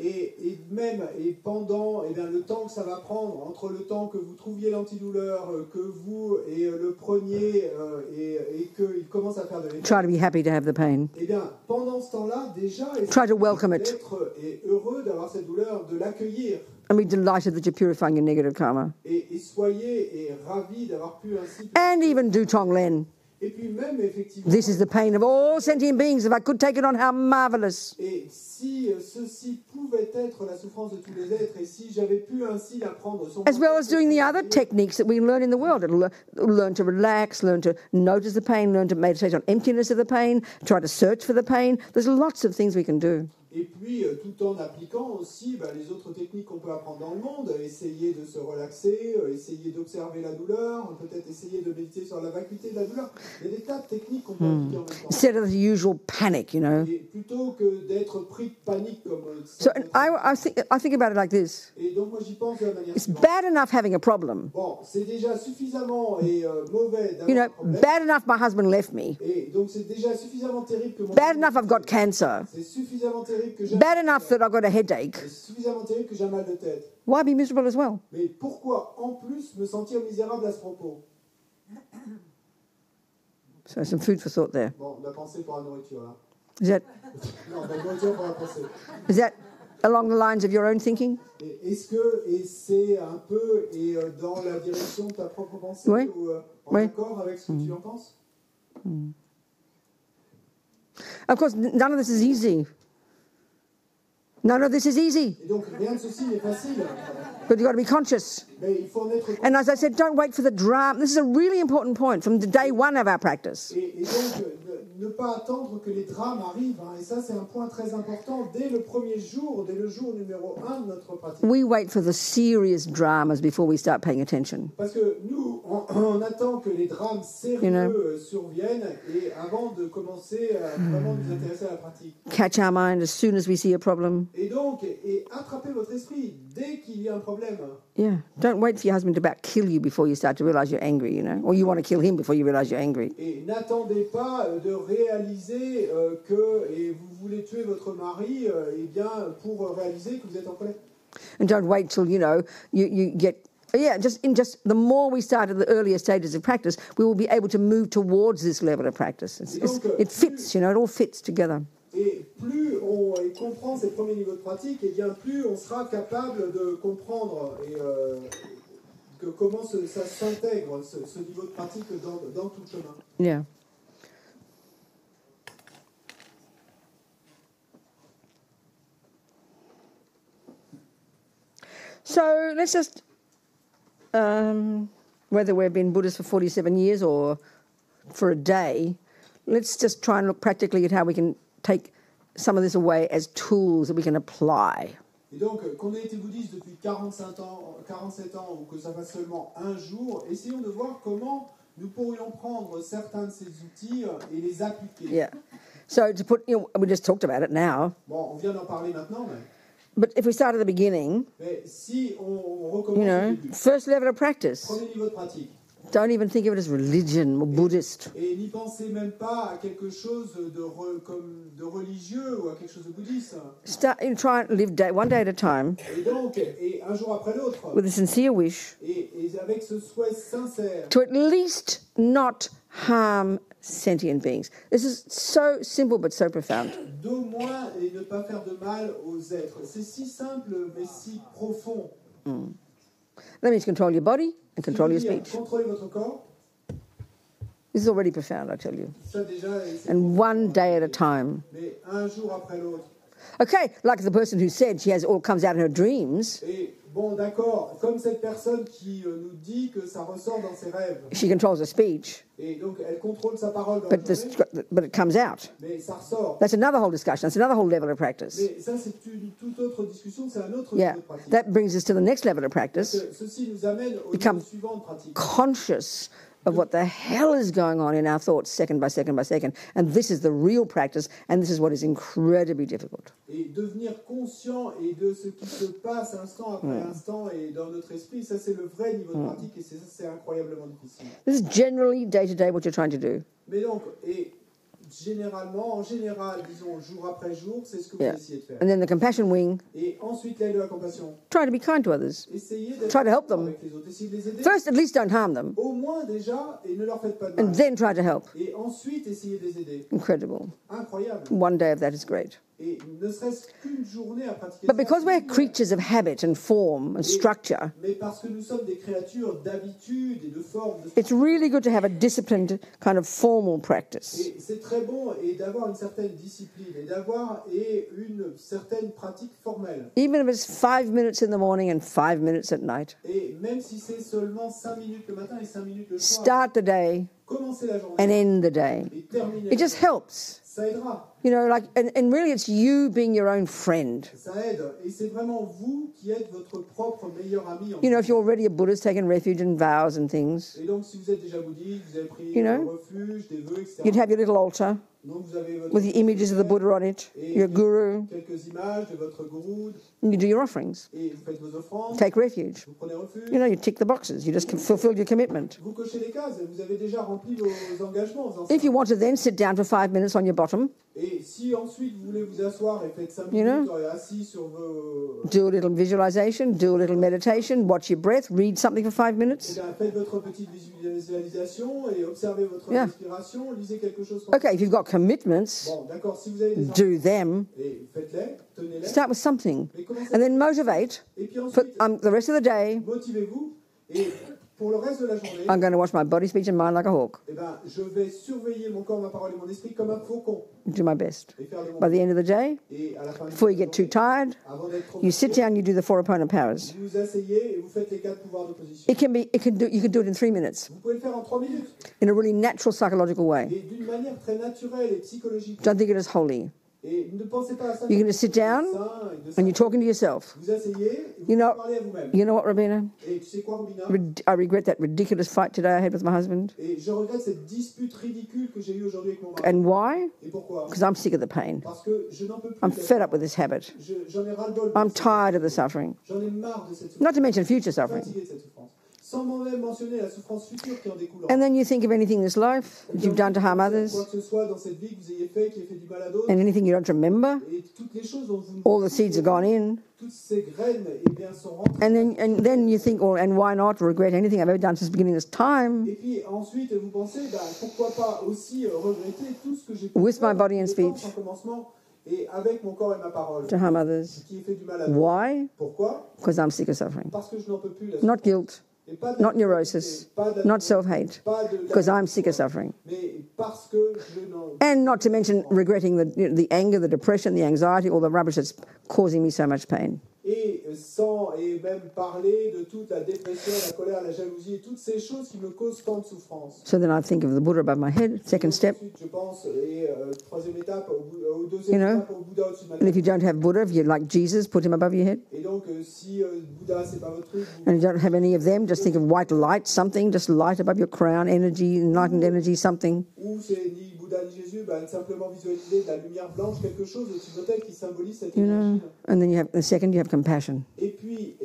et même et pendant le temps que ça va prendre, entre le temps que vous trouviez l'antidouleur, que vous le preniez et qu'il commence à faire de l'effet. Try to be happy to have the pain. Eh bien, pendant ce temps-là, déjà, try to welcome it. D'être heureux d'avoir cette douleur, de l'accueillir. And be delighted that you're purifying your negative karma. Et soyez ravis d'avoir pu ainsi. And even do Tonglen. Et puis même effectivement. This is the pain of all sentient beings. If I could take it on, how marvelous. Et si ceci pouvait être la souffrance de tous les êtres, et si j'avais pu ainsi apprendre. As well as doing the other techniques that we learn in the world. Learn to relax, learn to notice the pain, learn to meditate on emptiness of the pain, try to search for the pain. There's lots of things we can do. Et puis, tout en appliquant aussi les autres techniques qu'on peut apprendre dans le monde, essayer de se relaxer, essayer d'observer la douleur, peut-être essayer de méditer sur la vacuité de la douleur. Il y a des tas de techniques qu'on peut appliquer en même temps. Instead of the usual panic, you know. Et plutôt que d'être pris de panique comme... So I think about it like this. Et donc moi j'y pense de la manière It's suivante. bad enough having a problem. Bon, c'est déjà suffisamment mauvais d'avoir un problème. Bad enough my husband left me. Et donc c'est déjà suffisamment terrible que mon... Bad enough I've got cancer. C'est suffisamment terrible que j'ai... Bad enough that I've got a headache. C'est suffisamment terrible que j'ai un mal de tête. Why be miserable as well? Mais pourquoi en plus me sentir misérable à ce propos? So some food for thought there. Bon, la pensée pour la nourriture là. Is that Non, la nourriture pour la pensée. is that along the lines of your own thinking? Est-ce que c'est un peu dans la direction de ta propre pensée Oui. ou en accord avec ce que tu en penses? Of course, none of this is easy. None of this is easy. Et donc rien de ceci n'est facile. But you've got to be conscious. Mais il faut en être conscient. And as I said, don't wait for the drama. This is a really important point from the day one of our practice. Et donc, ne pas attendre que les drames arrivent. Et ça, c'est un point très important. Dès le premier jour, dès le jour numéro 1 de notre pratique. We wait for the serious dramas before we start paying attention. Parce que nous, on attend que les drames sérieux surviennent et avant de commencer à vraiment nous intéresser à la pratique. Catch our mind as soon as we see a problem. Et donc, attrapez votre esprit dès qu'il y a un problème. Yeah. Don't wait for your husband to about kill you before you start to realize you're angry, you know, or you want to kill him before you realize you're angry. Et n'attendez pas de réaliser que vous voulez tuer votre mari, pour réaliser que vous êtes en colère. And don't wait till, you get... Yeah, just the more we start at the earlier stages of practice, we will be able to move towards this level of practice. It fits, it all fits together. Et plus on comprend ces premiers niveaux de pratique, et bien plus on sera capable de comprendre comment ça s'intègre, ce niveau de pratique dans tout le chemin. Yeah. So let's just, whether we've been Buddhists for 47 years or for a day, let's just try and look practically at how we can take some of this away as tools that we can apply. Et donc, qu'on ait été bouddhiste depuis 47 ans ou que ça fasse seulement un jour, essayons de voir comment nous pourrions prendre certains de ces outils et les appliquer. Yeah. So to put, we just talked about it now. Bon, on vient d'en parler maintenant, But if we start at the beginning, mais si on recommence au début, first level of practice, premier niveau de pratique, don't even think of it as religion or Buddhist. et n'y pensez même pas à quelque chose de religieux ou à quelque chose de bouddhiste. Try and live one day at a time. Et donc, un jour après l'autre, with a sincere wish, et avec ce souhait sincère, to at least not harm sentient beings. This is so simple but so profound. D'au moins et ne pas faire de mal aux êtres. C'est si simple mais si profond. That means control your body and control your speech. Contrôlez votre corps. This is already profound, I tell you. Ça déjà, and one day at a time. Mais un jour après l'autre. Okay, like the person who said she has all comes out in her dreams. Et bon, d'accord, comme cette personne qui nous dit que ça ressort dans ses rêves. She controls her speech. Et donc, elle contrôle sa parole dans la journée. But it comes out. Mais ça ressort. That's another whole discussion. That's another whole level of practice. Mais ça, c'est une toute autre discussion, c'est un autre niveau de pratique. That brings us to the next level of practice. Ceci nous amène au niveau suivant de pratique. Conscious of what the hell is going on in our thoughts second by second by second. And this is the real practice, and this is what is incredibly difficult. Et devenir conscient et de ce qui se passe instant après instant et dans notre esprit, ça c'est le vrai niveau de pratique et c'est incroyablement difficile. This is generally day to day what you're trying to do. Mais donc, et généralement, en général, disons jour après jour, c'est ce que vous essayez de faire. And then the compassion wing. Et ensuite l'aile de la compassion. Try to be kind to others. Essayez d'être Try to help them. avec les autres. Essayez de les aider. First, at least don't harm them. Au moins déjà, et ne leur faites pas de mal. And then try to help. Et ensuite, essayez de les aider. Incredible. Incroyable. One day of that is great. Et ne serait-ce qu'une journée à pratiquer But ça, because we're creatures of habit and form and structure, mais parce que nous sommes des créatures d'habitude et de forme, it's really good to have a disciplined kind of formal practice. et c'est très bon et d'avoir une certaine discipline et d'avoir une certaine pratique formelle. Even if it's 5 minutes in the morning and 5 minutes at night. Et même si c'est seulement 5 minutes le matin et 5 minutes le soir, Start the day commencez la journée and end the day. et terminez. It just helps. Ça aidera. You know, like, and really it's you being your own friend. Ça aide. Et c'est vraiment vous qui êtes votre propre meilleur ami. You know, if you're already a Buddhist, taken refuge in vows and things, Et donc, si vous êtes déjà bouddhiste, vous avez pris You know, refuge, des vœux, etc. you'd have your little altar Donc, vous avez votre with the images of the Buddha on it, et your guru, quelques images de votre gourou, and you do your offerings. et vous faites vos offrandes, Take refuge. vous prenez refuge, You know, you tick the boxes. You just fulfilled your commitment. vous cochez les cases, et vous avez déjà rempli vos engagements en faisant ça. If you want to then sit down for 5 minutes on your bottom, Et si ensuite vous voulez vous asseoir et faites 5 You know, minutes assis sur vos... do a little visualization, do a little meditation, watch your breath, read something for 5 Eh minutes. bien, faites votre petite visualisation et observez votre Yeah. respiration, lisez quelque chose. Okay, if you've got commitments, Bon, d'accord, si vous avez des do them. et faites-les, tenez-les. Start with something. Mais commencez And then motivate. Et puis For ensuite, the rest of the day, motivez-vous et pour le reste de la journée, I'm going to watch my body, speech and mind like a hawk. eh ben, je vais surveiller mon corps, ma parole et mon esprit comme un faucon Do my best. et faire de mon By the end of the day, Et à la fin de before la you get too journée, tired, avant d'être trop you sit fatigué, down, you do the 4 opponent powers. vous vous asseyez et vous faites les 4 pouvoirs d'opposition. You can do it in 3 minutes Vous pouvez le faire en 3 minutes in a really natural psychological way. et d'une manière très naturelle et psychologique. Don't think it is holy. Et ne pensez pas à ça. You're comme going to sit quelque chose down de sain et de and sain. you're talking to yourself. Vous asseyez et vous You know- parlez à vous-même. You know what, Robina? Et tu sais quoi, Robina? I regret that ridiculous fight today I had with my husband. Et je regrette cette dispute ridicule que j'ai eue aujourd'hui avec mon mari. And why? Et pourquoi? Because I'm sick of the pain. Parce que je n'en peux plus. I'm de fed ça. up with this habit. J'en ai ras-le-bol. I'm tired of the suffering. J'en ai marre de cette Not souffrance. to mention future Je suis suffering. fatigué de cette souffrance. Sans même mentionner la souffrance future qui en découle. And then you think of anything in this life that you've done to harm Quoi others, que ce soit dans cette vie que vous ayez fait, qui ait fait du mal à d'autres, and anything you don't remember, et toutes les choses dont vous all the seeds are gone in. toutes ces graines eh bien, sont rentrées. And then you think, oh, and why not regret anything I've ever done since the beginning of this time Et puis ensuite, vous pensez, bah, pourquoi pas aussi regretter tout ce que j'ai pu With faire my body and depuis le temps, speech. sans commencement, et avec mon corps et ma parole, to harm others. qui fait du mal à d'autres. Why? Pourquoi? Because I'm sick of suffering. Parce que je n'en peux plus. La Not souffrance. guilt, Et pas de not la neurosis, pas de la- not self-hate, pas de la- because I'm sick of suffering. Mais parce que je n'en... And not to mention regretting the anger, the depression, the anxiety, all the rubbish that's causing me so much pain. Et même parler de toute la dépression, la colère, la jalousie et toutes ces choses qui me causent tant de souffrance. So then I think of the Buddha above my head, second step. Ensuite, je pense, troisième étape, au You deuxième know, étape, au Bouddha au-dessus de ma And if tête. you don't have Buddha, if you're like Jesus, put him above your head. Et donc, si Bouddha, c'est pas votre truc, And if you don't have any of them, just think of white light, something, just light above your crown, energy, enlightened energy, something. ou c'est ni Bouddha ni Jésus, bah, simplement visualiser de la lumière blanche, quelque chose au-dessus de votre tête qui symbolise cette You know, énergie. and then the second, you have compassion. Et puis,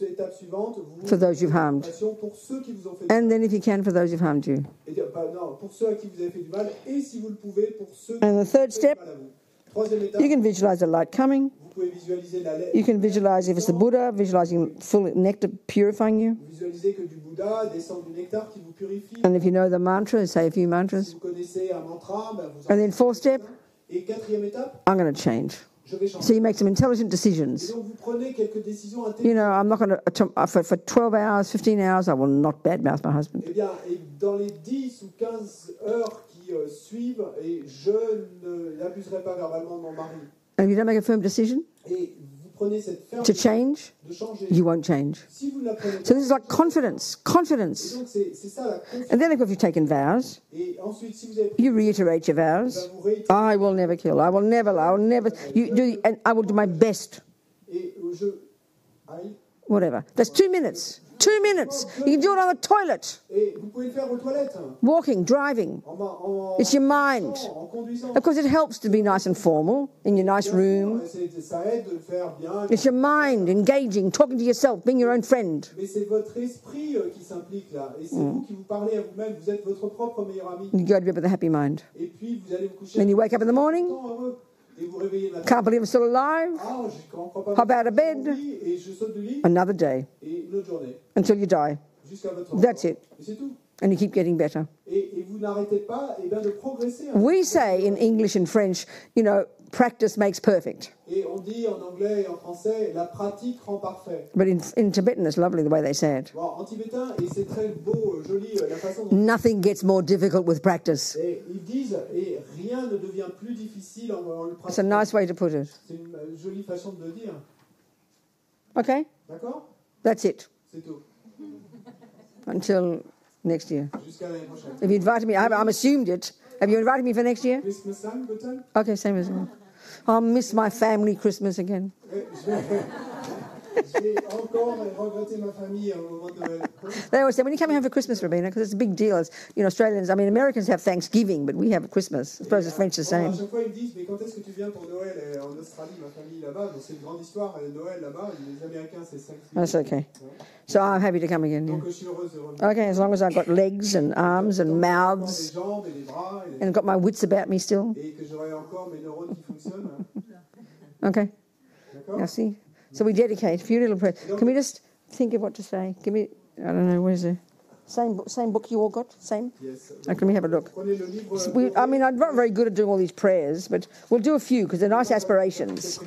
étape suivante, vous For those you've harmed. compassion pour ceux qui vous ont fait And then if you can, for those who've harmed you. Et dire, non, pour ceux à qui vous avez fait du mal, et si vous le pouvez, pour ceux And the qui third vous ont fait step, du mal à vous. Troisième étape, You can visualize the light coming. vous pouvez visualiser la You can visualize, if it's the Buddha, visualizing full nectar purifying you. Vous visualisez que du Bouddha descend du nectar qui vous purifie. And if you know the mantra, say a few Si mantras. vous connaissez un mantra, ben vous And then fourth step, Et quatrième étape, I'm going to change. je vais changer. So you make some intelligent Et decisions. donc vous prenez quelques décisions You intelligentes. know, I'm not going to, for 12 hours, 15 hours, I will not badmouth my husband. Eh bien, et dans les 10 ou 15 heures qui suivent, et je n'abuserai pas verbalement de mon mari. And if you don't make a firm decision, Et vous to change, you won't change. So this is like confidence. And then if you've taken vows, you reiterate your vows. I will never kill. I will never lie. I will never. And I will do my best. Whatever. That's 2 minutes. 2 minutes. You can do it on the toilet. Walking, driving. It's your mind. Of course, it helps to be nice and formal in your nice room. It's your mind, engaging, talking to yourself, being your own friend. You go to bed with a happy mind. Then you wake up in the morning. Can't believe I'm still alive. Hop out of bed. Another day. Until you die. That's it. And you keep getting better. We say in English and French, you know, practice makes perfect. But in Tibetan, it's lovely the way they say it. Nothing gets more difficult with practice. It's a nice way to put it. Okay? That's it. Until next year. If you invited me, I'm assumed it. Have you invited me for next year? Okay, same as me. I'll miss my family Christmas again. They always say, when are you coming home for Christmas, Robina? Because it's a big deal. It's, you know, Australians, I mean, Americans have Thanksgiving, but we have Christmas. I suppose it's French the same. That's okay. So I'm happy to come again. Yeah. Okay, as long as I've got legs and arms and mouths and got my wits about me still. Okay. Merci. So we dedicate a few little prayers. Can we just think of what to say? Give me, I don't know, where's the same book you all got? Same? Yes. Can we have a look? I mean, I'm not very good at doing all these prayers, but we'll do a few because they're nice aspirations.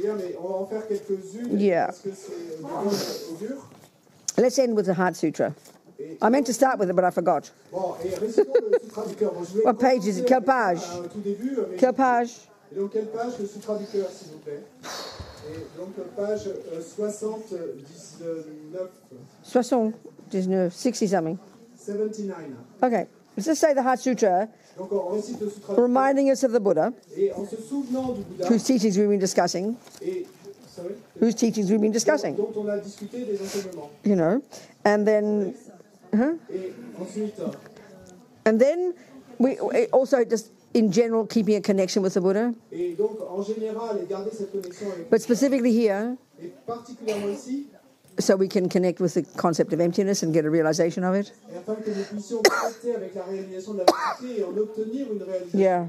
Yeah. Let's end with the Heart Sutra. I meant to start with it, but I forgot. What page is it? Quelle page? Quelle page? Et donc, quelle page le sous-traducteur, s'il vous plaît? Et donc, page 79. 79, 60 something. 79. Okay, let's just say the Heart Sutra, donc, on récite le sous-traducteur. Reminding us of the Buddha, et en se souvenant du Bouddha, whose teachings we've been discussing. Et, whose teachings we've been discussing. Dont on a discuté des enseignements. You know, and then... Et ensuite... And then we also just... in general, keeping a connection with the Buddha. Et donc, en général, garder cette connexion avec but specifically here, et particulièrement ici, so we can connect with the concept of emptiness and get a realization of it. Et afin que nous puissions connecter avec la réalisation de la vérité et en obtenir une réalisation. Yeah.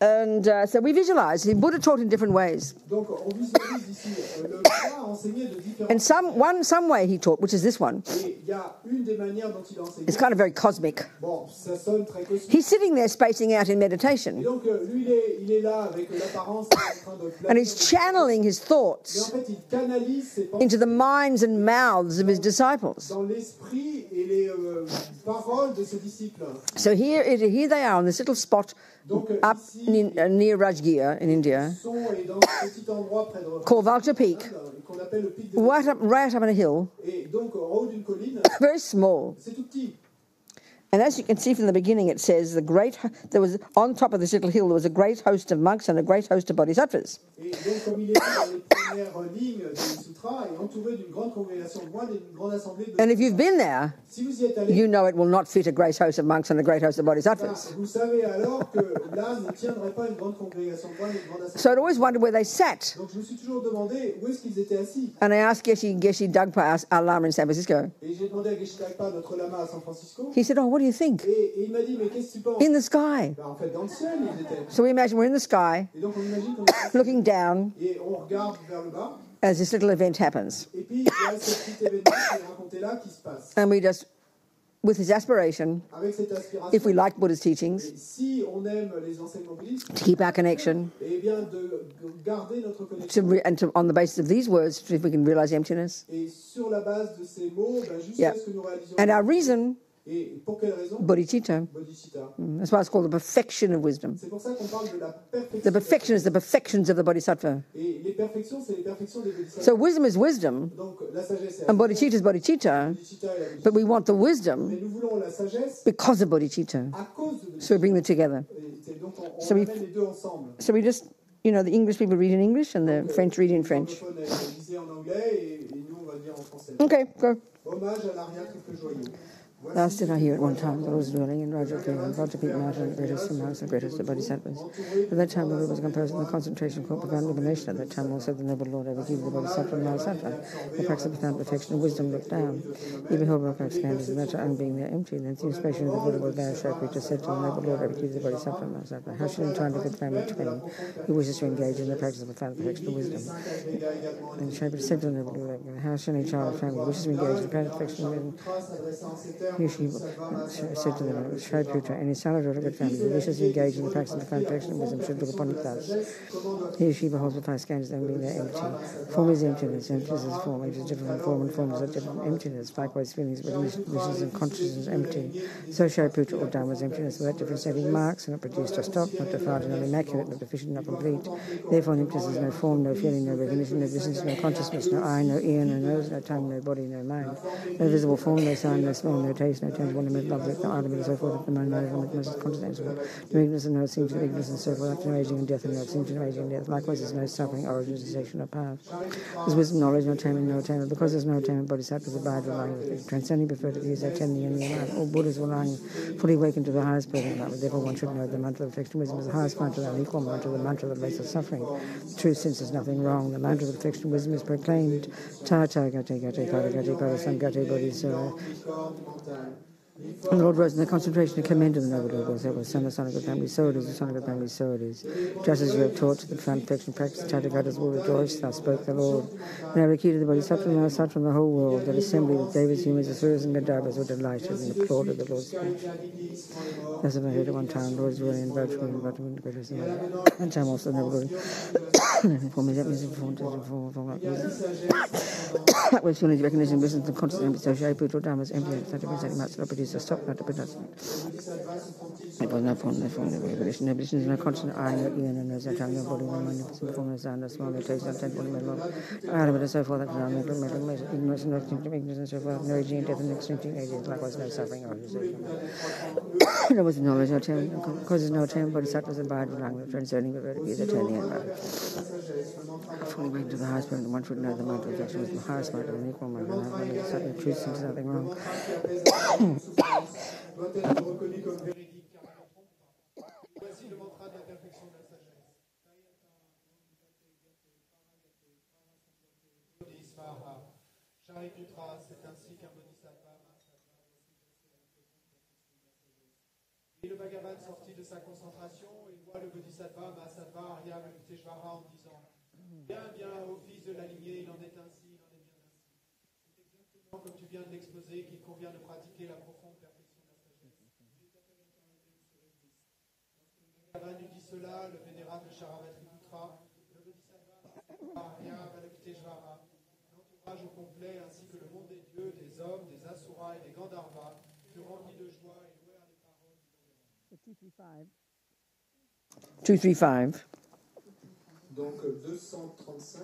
And so we visualize. The Buddha taught in different ways. Donc, on visualise ici. Le Buddha a enseigné de différentes And some way he taught, which is this one. Et il y a une des manières dont il a enseigné. It's kind of very cosmic. Bon, ça sonne très cosmique. He's sitting there spacing out in meditation. Et donc, lui, il est là avec l'apparence en train de and he's channeling his thoughts Mais en fait, il canalise ses pensées into the minds and mouths of his disciples. dans l'esprit et les paroles de ses disciples. So here they are on this little spot Donc, up ici, near Rajgir in India, dans ce petit endroit près de called Vajra Peak, qu'on appelle le pic de right up on a hill, Et donc, au haut d'une colline, very small. c'est tout petit. And as you can see from the beginning, it says there was on top of this little hill there was a great host of monks and a great host of bodhisattvas. Et donc, comme il est dans les premières lignes du sutra, et entouré d'une grande congrégation de moines et d'une grande assemblée de... And if you've been there, Si vous y êtes allé, you know it will not fit a great host of monks and a great host of bodhisattvas. vous savez alors que là ne tiendrait pas une grande congrégation de moines et une grande assemblée. So I'd always wondered where they sat. Donc, je me suis toujours demandé où est-ce qu'ils étaient assis. And I asked Geshe Dagpa, our Lama in San Francisco. Et j'ai demandé à Geshe Dagpa, notre lama à San Francisco. He said, "Oh, what do you think?" Et il m'a dit, mais qu'est-ce que tu penses? In the sky. Ben, en fait, dans le ciel, ils étaient. So we imagine we're in the sky, Et donc, on imagine qu'on est looking down, et on regarde vers le bas. as this little event happens. Et puis, il y a ce petit événement qui est raconté là qui se passe. And we just, with his aspiration, Avec cette aspiration, if we like Buddha's teachings, et si on aime les enseignements bouddhistes, to keep our connection, eh bien de garder notre connexion. on the basis of these words, if we can realize emptiness. Et sur la base de ces mots, ben, jusqu'à Yeah. ce que nous réalisions. And our reason Et pour quelle raison? Bodhicitta. Bodhicitta. That's why it's called the perfection of wisdom. C'est pour ça qu'on parle de la perfection. The perfection is the perfections of the bodhisattva. Et les perfections, c'est les perfections des bodhisattvas. So wisdom is wisdom, Donc la sagesse est and bodhicitta is bodhicitta, but we want the wisdom mais nous voulons la sagesse because of bodhicitta. à cause de So we bring them together. Et donc on So we- amène les deux ensemble. So we just, you know, the English people read in English and the French read in French. Le francophone lisait en anglais et nous on va dire en français. Okay, go. Hommage à l'Ariatre joyeux. Last did I hear at one time, the Lord was dwelling in Vajra, Vajra Mountain, the greatest amongst the greatest of bodhisattvas. At that time, the Lord was composed in the concentration called profound illumination. At that time, also the noble Lord overcame the bodhisattva and Mahasattva. The practice of profound perfection and wisdom looked down. He beheld Rakak standards, and that and being there empty. And then the inspiration of the Buddha was there, Shakti said to the noble Lord overcame the bodhisattva and Mahasattva. How should in time to good family between who wishes to engage in the practice of profound perfection and wisdom? And Shakti said to the noble Lord, how should any child of family who wishes to engage in profound perfection and wisdom? Here she said to them, Shaiputra, any salad or a good family who wishes to engage in the practice of profound perfection and wisdom should look upon it thus. Here she beholds with high scans them being there empty. Form is emptiness, emptiness is form, which is different from form, and form is a different from emptiness. Likewise, feelings, wishes, and consciousness is empty. So Shaiputra or Dharma is emptiness without differentiating marks, not produced or stopped, not defiled, not immaculate, not deficient, not complete. Therefore, emptiness is no form, no feeling, no recognition, no existence, no consciousness, no eye, no ear, no nose, no tongue, no body, no mind. No visible form, no sound, no smell, no taste, no tangible, no object, no item, and so forth, at the moment, no most constant. No ignorance and no seems to ignorance and so forth, after no aging and death, and no seems to no aging and death. Likewise, there's no suffering, origin, cessation, or path. There's wisdom, knowledge, no attainment, no attainment. Because there's no attainment, bodhisattvas abide relying with it. Transcending prefer to use attend the end of the life. All Buddhas relying fully awakened to the highest perfect life. Therefore, one should know the mantra of perfection wisdom is the highest mantra, the unequal mantra, the mantra that makes us suffering. The truth, since there's nothing wrong. The mantra of perfection wisdom is proclaimed. Ta ta gate gate gate gate gate samgate bodhisattva. And the Lord rose in the concentration and commended the noble Lord, that was son of good family, so it is, the son of good family, so it is. Just as you have taught to the profound perfection practice, Tathagatas will rejoice, thus spoke the Lord. And I repeated the bodhisattva and Mahasattva from the whole world, that assembly of Devas, humans, asuras, and Gandharvas were delighted and applauded the Lord's speech. Thus have I heard at one time, Lord is really in Vajra, and Vajra, and greatest in Vajra. And time also the noble Lord. Likewise, unity, recognition, wisdom, and consciousness, so Shaiputra, Dharma's emptiness, not representing much, not produce a stop, not to produce. It was no form, no volition, no volition, no constant eye, no ear, no nose, no tongue, no body, no mind, no form, no sound, no smell, no taste, no temple, no love. And so forth, ignorance, no extinction, ignorance, and so forth, no aging, death, and extinction, aging, likewise, no suffering, or organization. There was knowledge, no attainment, causes no attainment, bodhisattvas abide, relying with transcending, but very is attaining and abide. Fully awakened to the highest point, one should know the mantra of perfection is the highest mantra, an equal mantra, and have certain truth, since nothing wrong. Doit être reconnu comme véridique car elle ne trompe pas. Voici le mantra de la perfection de la sagesse. Shariputra, c'est ainsi qu'un bodhisattva. Et le Bhagavan sortit de sa concentration et voit le bodhisattva Mahasattva Arya Valokiteshvara en disant: Bien, bien, ô fils de la lignée, il en est ainsi, il en est bien ainsi. C'est exactement comme tu viens de l'exposer qu'il convient de pratiquer la profonde perfection de la sagesse. Lorsque le Bhagavan lui dit cela, le vénérable Shariputra, le bodhisattva Arya Valokiteshvara, l'entourage au complet ainsi que le monde des dieux, des hommes, des asuras et des Gandharvas furent remplis de joie et louèrent les paroles du Bhagavan. 235. Donc 235.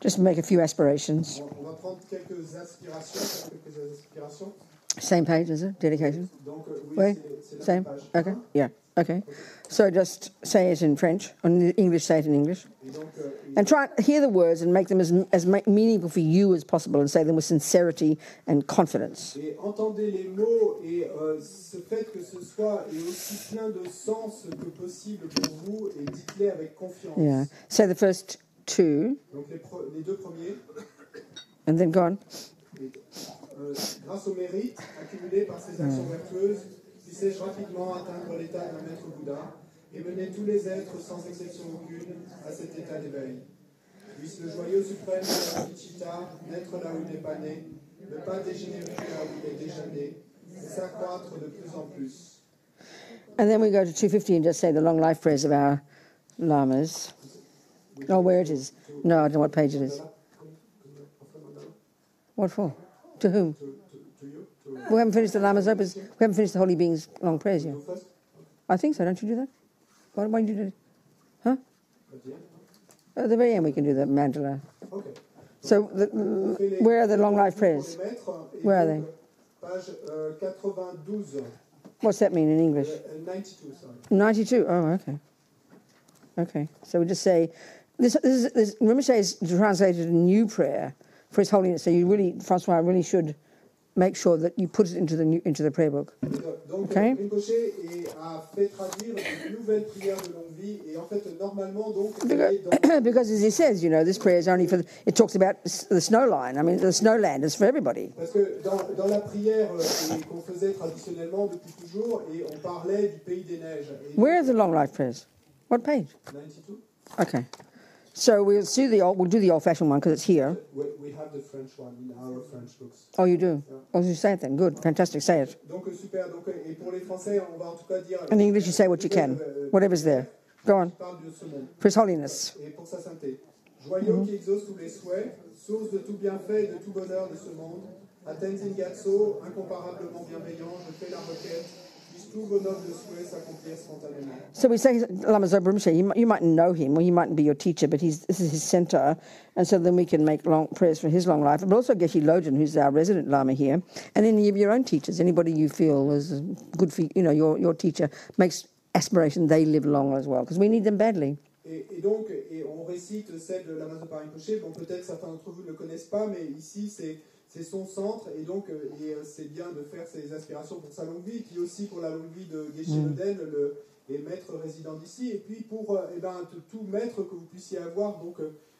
Just make a few aspirations. On va prendre quelques aspirations. Same page, is it? Dedication? Donc, oui, Wait, c'est la same? page. Okay, yeah, okay. So just say it in French, or in English, say it in English. Et donc, And try to hear the words and make them as meaningful for you as possible and say them with sincerity and confidence. et entendez les mots et ce fait que ce soit aussi plein de sens que possible pour vous et dites-les avec confiance. Yeah. Say the first two, Donc les deux premiers. and then go on. Et, grâce au mérite accumulé par ces actions vertueuses, puissais-je rapidement atteindre l'état d'un maître Bouddha et mener tous les êtres sans exception aucune à cet état d'éveil. Puisse le joyeux suprême de la Bodhicitta naître là où il n'est pas né, ne pas dégénérer là où il est déjà né, et s'accroître de plus en plus. And then we go to 250 and just say the long life prayers of our lamas. Oh, where it is. No, I don't know what page it is. What for? To whom? To you? We haven't finished the Lama's opus. We haven't finished the Holy Beings' long prayers yet. You first? I think so. Don't you do that? Why do you do it? Huh? At the end? At the very end we can do the mandala. Okay. So where are the long life prayers? Where are they? Page 92. What's that mean in English? 92, sorry. 92. Oh, okay. Okay. So we just say this Rinpoche has translated a new prayer for His Holiness. So you really, Francois, really should make sure that you put it into the prayer book. Donc, okay. Rinpoche a fait traduire une nouvelle prière de longue vie, et en fait, normalement, donc, because as he says, you know, this prayer is only for. It talks about the snow line. I mean, the snowland is for everybody. Parce que dans la prière qu'on faisait traditionnellement depuis toujours, et on parlait du pays des neiges. Where are the long life prayers? What page? 92. Okay. So we'll do the old-fashioned one because it's here. We have the French one in our French books. Oh, you do? Yeah. Oh, you say it then. Good. Fantastic. Say it. Donc, super. Donc, et pour les Français, on va en tout cas dire... In English, you say what you can. Whatever's there. Go on. For His Holiness. Et pour sa sainteté. Joyau qui exauce tous les souhaits, source de tout bienfait et de tout bonheur de ce monde. À Tenzin Gyatso, incomparablement bienveillant, je fais la requête. So we say Lama Zopa Rinpoche, you might know him, or he mightn't be your teacher, but this is his centre, and so then we can make long prayers for his long life. But also Geshe Lodin, who's our resident Lama here, and any of your own teachers, anybody you feel was good for, you know, your teacher, makes aspiration they live long as well, because we need them badly. Et donc, on récite celle de Lama Zopa Rinpoche. Bon, peut-être certains d'entre vous ne le connaissent pas, mais ici, c'est son centre, et donc c'est bien de faire ses aspirations pour sa longue vie, et puis aussi pour la longue vie de Geshe Lodin, les maîtres résidents d'ici, et puis pour tout maître que vous puissiez avoir, donc,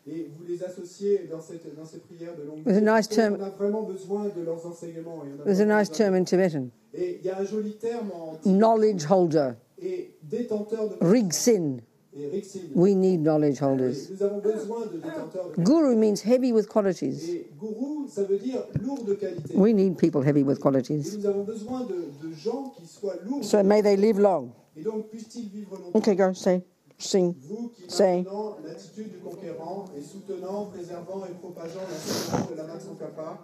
et vous les associez dans ces prières de longue vie. Nice on a vraiment besoin de leurs enseignements. There's a nice term in Tibetan. Et il y a un joli terme en knowledge holder. Et détenteur de Rigsin. We need knowledge holders. Nous avons besoin de détenteurs de Guru means heavy with qualities. Et guru, ça veut dire lourd de qualité. We need people heavy with qualities. Et nous avons besoin de gens qui soient lourds. So may they live long. Et donc puissent-ils vivre longtemps. Okay, go, say, sing, vous qui say. maintenant l'attitude du conquérant et soutenant, préservant et propageant l'enseignement de la Matsongkhapa,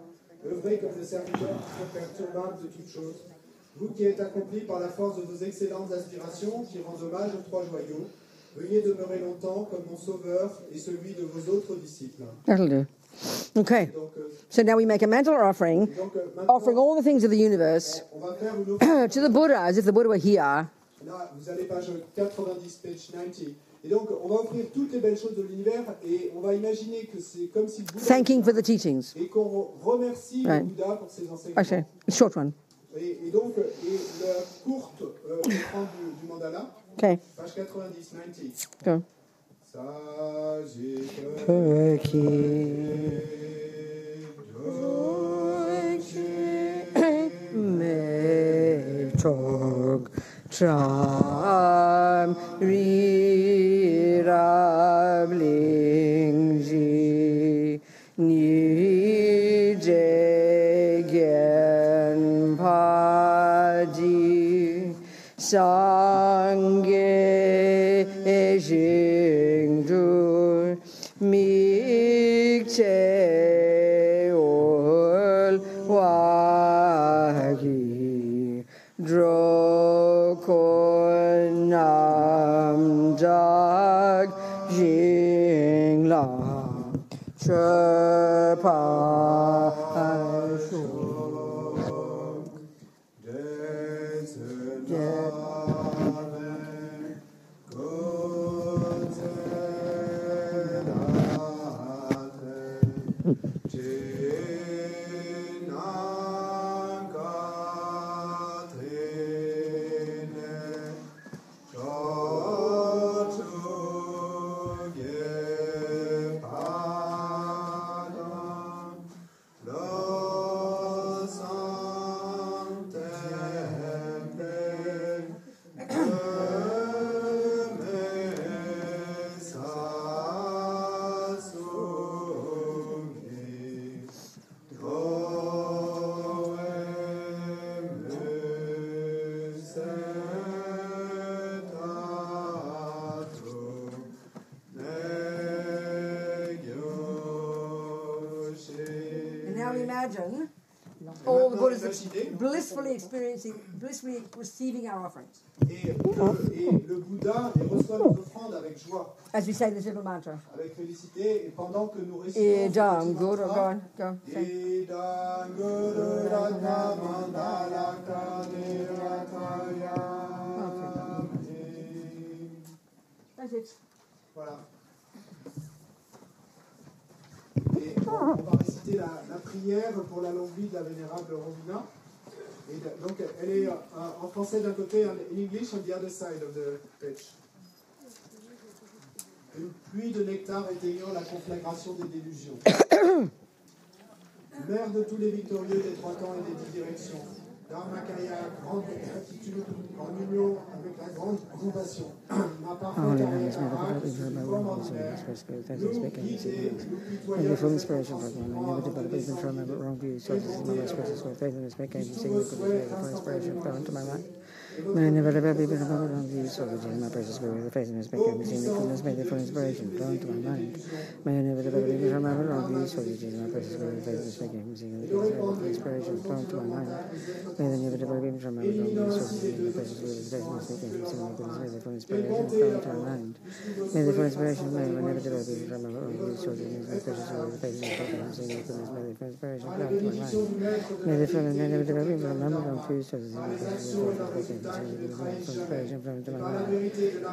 œuvrez comme le serviteur imperturbable de toutes choses. Vous qui êtes accomplis par la force de vos excellentes aspirations, qui rendent hommage aux trois joyaux, veuillez demeurer longtemps comme mon sauveur et celui de vos autres disciples. That'll do. Okay. Donc, so now we make a mantle offering, offering all the things of the universe to the Buddha, as if the Buddha were here. Là, vous allez page 90, page 90. Et donc, on va offrir toutes les belles choses de l'univers et on va imaginer que c'est comme si le Bouddha... Thanking for the teachings. Et qu'on remercie le Bouddha pour ses enseignements. Okay, a short one. Et donc, la courte, on prend du mandala. Okay. Page 90, 90. Go. Tram Rirabling Ni Jegen Padi Sangye Jingdu Mikche Ol Wagi Drokonam Jag Jingla Chepa all the Buddhas blissfully receiving our offerings. Et le Bouddha reçoit nos offrandes avec joie. As we say this little mantra. Avec félicité, et pendant que nous récitons Idam Guru, go. Idam Guru Ratna Mandala Kadira Kaya. That's it. Voilà. Et on va réciter la prière pour la longue vie de la Vénérable Robina. Et donc, elle est en français d'un côté, en English on the other side of the page. Une pluie de nectar éteignant la conflagration des délusions. Mère de tous les victorieux des trois temps et des 10 directions. Dharmakaya, grande gratitude, en union avec la grande compassion. Ma parfaite arrière-arabe, forme ordinaire, nous guider, nous pitoyer, nous inspiration for them. I never developed even from my wrong views, so this is my most precious for faith and respect, and sing the good for inspiration flow into my mind. May I never develop even from my wrong views, so this is my precious spirit, the faith and respect, and sing the goodness, may for inspiration flow into my mind. May I never develop even from my wrong views, so this is my precious spirit, the faith and respect, and sing the goodness, may for inspiration flow into my mind. May I never develop even from my wrong views, so this is my precious spirit, the faith and respect, and sing the goodness, may for inspiration flow into my mind. May the for inspiration, may I never develop even from my wrong views, so this is my precious spirit, the faith and respect, and sing the goodness, may for inspiration flow into my mind. May the for never develop even from my wrong views, so this is my precious spirit, the faith and respect, and sing the goodness, inspiration from into my mind.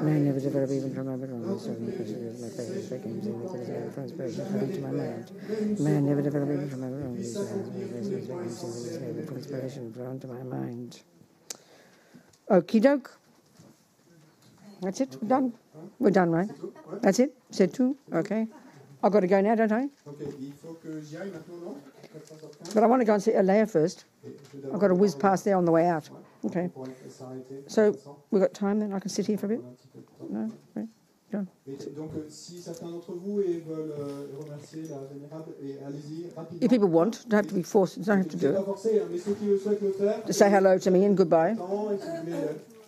May I never develop even from my wrong so my faith is breaking, from inspiration from into my mind. May I never develop even from my wrong so my faith is breaking, from inspiration from into my mind. Okie doke. That's it. We're done. We're done, right? That's it. C'est tout. Okay. I've got to go now, don't I? Okay. Il faut que j'y aille maintenant, non? But I want to go and see Alea first. I've got to whiz past there on the way out. Okay. So we've got time then? I can sit here for a bit? No? Right. Go. Donc, si certains d'entre vous veulent remercier la Vénérable, allez-y rapidement. If people want, don't have to be forced, don't have to do it. Just say hello to me and goodbye.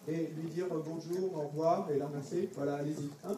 Et lui dire bonjour, au revoir, et la remercier. Voilà, allez-y. Hein?